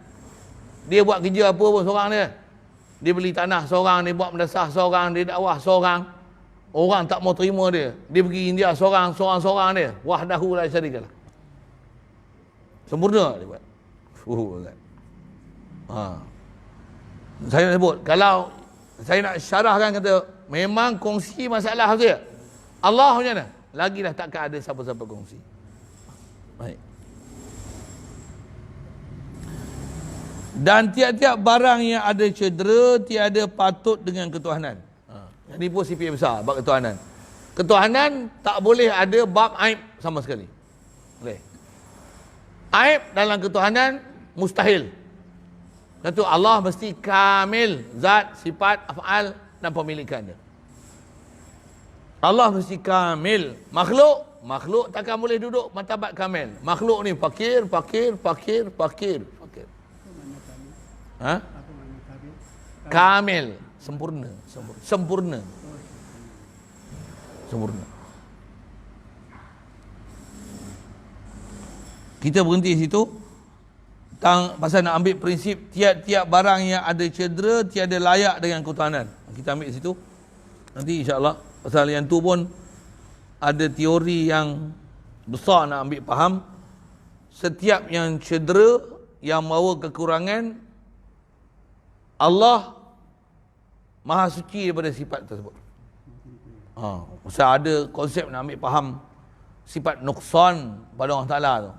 Dia buat kerja apa pun seorang dia. Dia beli tanah seorang, dia buat madrasah seorang, dia dakwah seorang. Orang tak mau terima dia. Dia pergi India seorang dia. Wahdahu la syarikalah. Sempurna dia buat. Saya nak sebut, kalau saya nak syarahkan kata, memang kongsi masalah saja. Allah macam mana? Lagi dah takkan ada siapa-siapa kongsi. Baik. Dan tiap-tiap barang yang ada cedera, tiada patut dengan ketuhanan. Ini pun CPA besar, bab ketuhanan. Ketuhanan tak boleh ada bab aib sama sekali. Boleh. Aib dalam ketuhanan mustahil. Tentu Allah mesti kamil zat, sifat, af'al dan pemilikan dia. Allah mesti kamil. Makhluk takkan boleh duduk martabat kamil. Makhluk ni fakir. Kamil, sempurna. Kita berhenti di situ. Pasal nak ambil prinsip tiap-tiap barang yang ada cedera tiada layak dengan ketuhanan. Kita ambil di situ. Nanti insya-Allah pasal yang tu pun ada teori yang besar nak ambil faham. Setiap yang cedera, yang membawa kekurangan, Allah Maha suci daripada sifat tersebut. Pasal ada konsep nak ambil faham sifat nuksan pada Allah Ta'ala tu.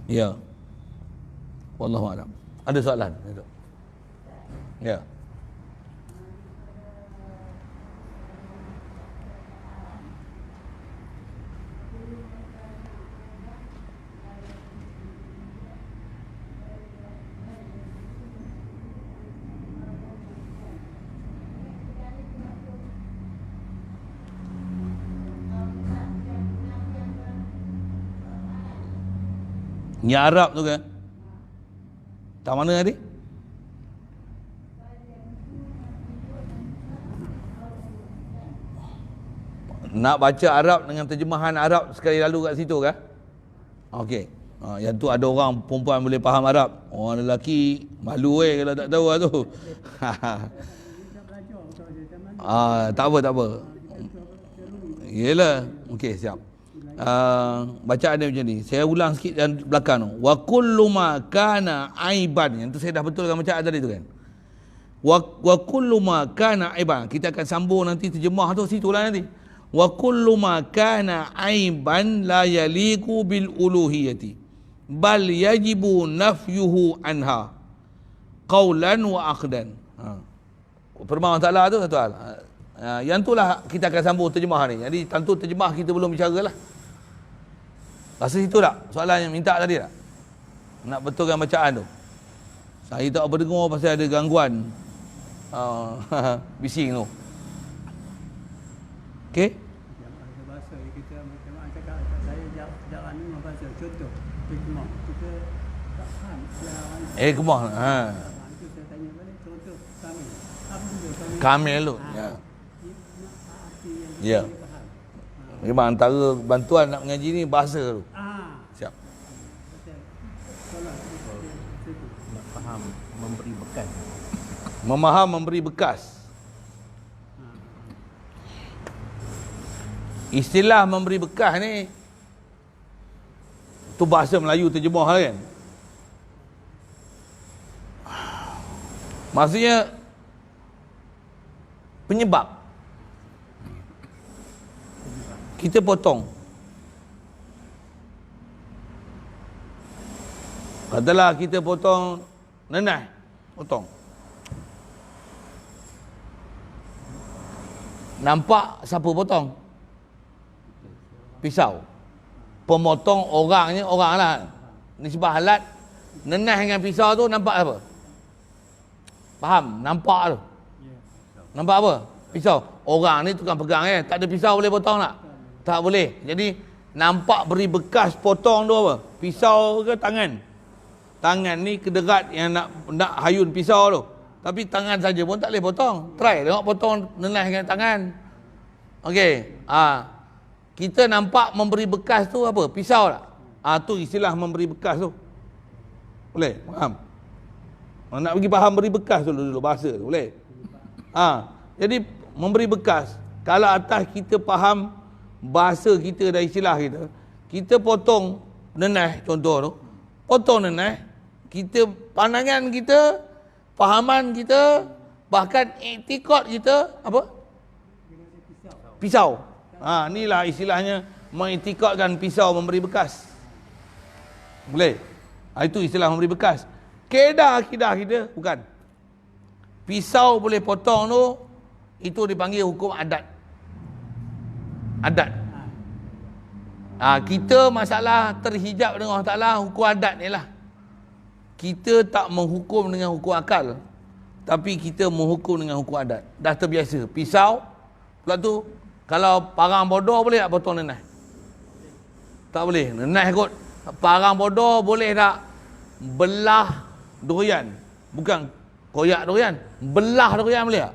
Ya. Wallahu a'lam. Ada soalan? Ya. Ni Arab tu kan? Tak mana tadi? Nak baca Arab dengan terjemahan Arab sekali lalu kat situ kan? Okey. Yang tu ada orang perempuan boleh faham Arab. Orang lelaki malu kalau tak tahu lah tu. Tak apa. Yelah. Okey, siap. Bacaan dia macam ni. Saya ulang sikit dan belakang tu. Wa kullu ma kana aiban. Yang tu saya dah betulkan bacaan tadi tu kan. Wa kullu ma kana aiban. Kita akan sambung nanti terjemah tu situlah nanti. Wa kullu ma kana aiban la yaliqu bil uluhiyati bal yajibu nafyuhu anha qawlan wa aqdan. Firman Allah Taala tu satu hal. Yang itulah kita akan sambung terjemah ni. Jadi tentu terjemah kita belum bicaralah. Rasa situ tak? Soalan yang minta tadi tak? Nak betulkan bacaan tu. Saya tak berdengar pasal ada gangguan bising tu. Okey?
Bahasa kita macam cakap saya jarang dengar bahasa. Contoh, kita tak faham.
Kemah.
Itu saya tanya balik. Contoh, kami. Apa benda kami?
Kamil tu. Ya.
Arti yang
Ya.
kita faham.
Memang antara bantuan nak mengaji ni bahasa tu. Siap.
Pasal solat itu.
Nak faham memberi bekas.
Memaham memberi bekas. Istilah memberi bekas ni tu bahasa Melayu terjemah lah kan. Maksudnya penyebab. Kita potong. Katalah kita potong nenah, potong. Nampak siapa potong? Pisau. Pemotong orangnya orang lah. Nisbah alat. Nenah dengan pisau tu nampak apa? Faham? Nampak tu. Nampak apa? Pisau. Orang ni tukang pegang tak ada pisau boleh potong tak? Tak boleh. Jadi nampak beri bekas potong tu apa? Pisau ke tangan? Tangan ni kederat yang nak hayun pisau tu. Tapi tangan saja pun tak boleh potong. Try tengok potong nenah dengan tangan. Okey. Kita nampak memberi bekas tu apa? Pisau tak? Tu istilah memberi bekas tu. Boleh? Faham? Nak bagi faham beri bekas tu dulu bahasa tu. Boleh? Jadi memberi bekas. Kalau atas kita faham bahasa kita dan istilah kita, kita potong nenah contoh tu. Potong nenah, kita pandangan kita, fahaman kita, bahkan iktikad kita apa? Pisau. Inilah istilahnya mengiktikadkan pisau memberi bekas. Boleh? Itu istilah memberi bekas. Kaedah akidah kita bukan. Pisau boleh potong tu, itu dipanggil hukum adat. Adat. Kita masalah terhijab dengan Allah Ta'ala, hukum adat ni lah. Kita tak menghukum dengan hukum akal, tapi kita menghukum dengan hukum adat. Dah terbiasa. Pisau, pula tu, kalau parang bodoh boleh tak potong nenah? Tak boleh. Nenah kot. Parang bodoh boleh tak belah durian? Bukan koyak durian. Belah durian boleh tak?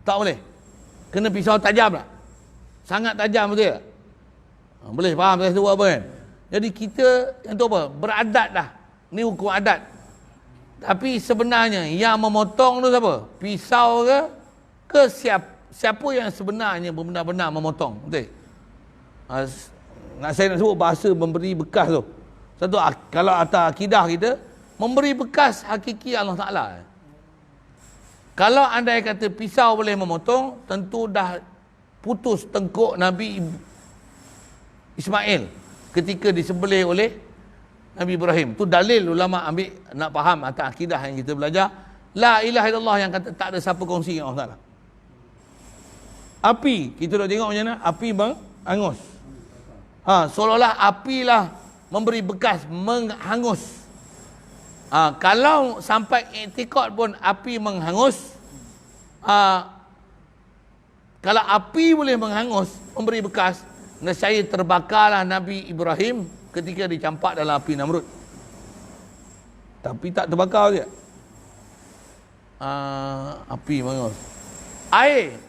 Tak boleh. Kena pisau tajam tak? Sangat tajam betul tak? Boleh faham saya sebut apa kan? Jadi kita yang tu apa? Beradat dah. Ni hukum adat. Tapi sebenarnya yang memotong tu siapa? Pisau ke? Ke siapa yang sebenarnya benar-benar memotong? Betul? Saya nak sebut bahasa memberi bekas tu. Satu, kalau atas akidah kita, memberi bekas hakiki Allah Ta'ala. Kalau andai kata pisau boleh memotong, tentu dah putus tengkuk Nabi Ismail ketika disembelih oleh Nabi Ibrahim. Tu dalil ulama ambil nak faham atas akidah yang kita belajar. La ilaha illallah yang kata tak ada siapa kongsi dengan Allah Ta'ala. Api, kita dah tengok macam mana? Api menghangus. Seolah-olah api lah memberi bekas, menghangus. Kalau sampai iktikad pun api menghangus, kalau api boleh menghangus, memberi bekas, nescaya terbakarlah Nabi Ibrahim ketika dicampak dalam api Namrud. Tapi tak terbakar dia. Api bagus. Air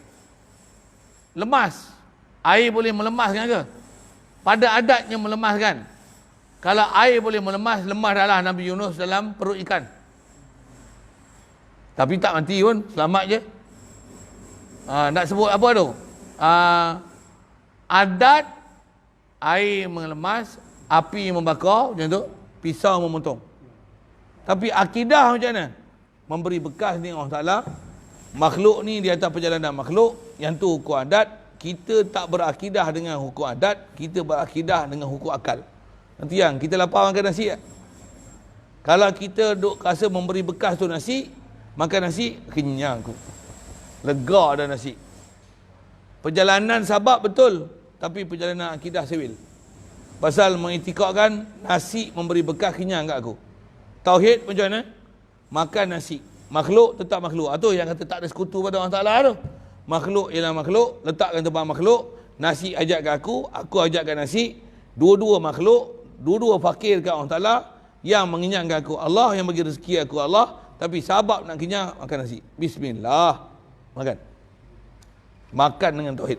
lemas. Air boleh melemaskan ke? Pada adatnya melemaskan. Kalau air boleh melemas, lemah dah Nabi Yunus dalam perut ikan. Tapi tak mati pun, selamat je. Nak sebut apa tu? Adat air melemas, api membakar, macam tu, pisau memotong. Tapi akidah macam mana? Memberi bekas ni Allah Ta'ala. Makhluk ni di atas perjalanan makhluk, yang tu hukum adat. Kita tak berakidah dengan hukum adat, kita berakidah dengan hukum akal. Nanti yang kita lapar makan nasi tak? Kalau kita duk rasa memberi bekas tu nasi, makan nasi, kenyang aku. Lega dah nasi. Perjalanan sabab betul, tapi perjalanan akidah sewil. Pasal mengiktikadkan nasi memberi bekas kenyang kat aku. Tauhid macam mana? Makan nasi. Makhluk tetap makhluk. Itu yang kata tak ada sekutu pada Allah Ta'ala tu. Makhluk ialah makhluk, letakkan tempat makhluk, nasi ajak kat aku ajakkan nasi. Dua-dua makhluk, dua-dua fakir kat Allah Ta'ala. Yang mengenyangkan aku Allah, yang bagi rezeki aku Allah. Tapi sabab nak kenyang, makan nasi. Bismillah. Makan. Makan dengan tauhid.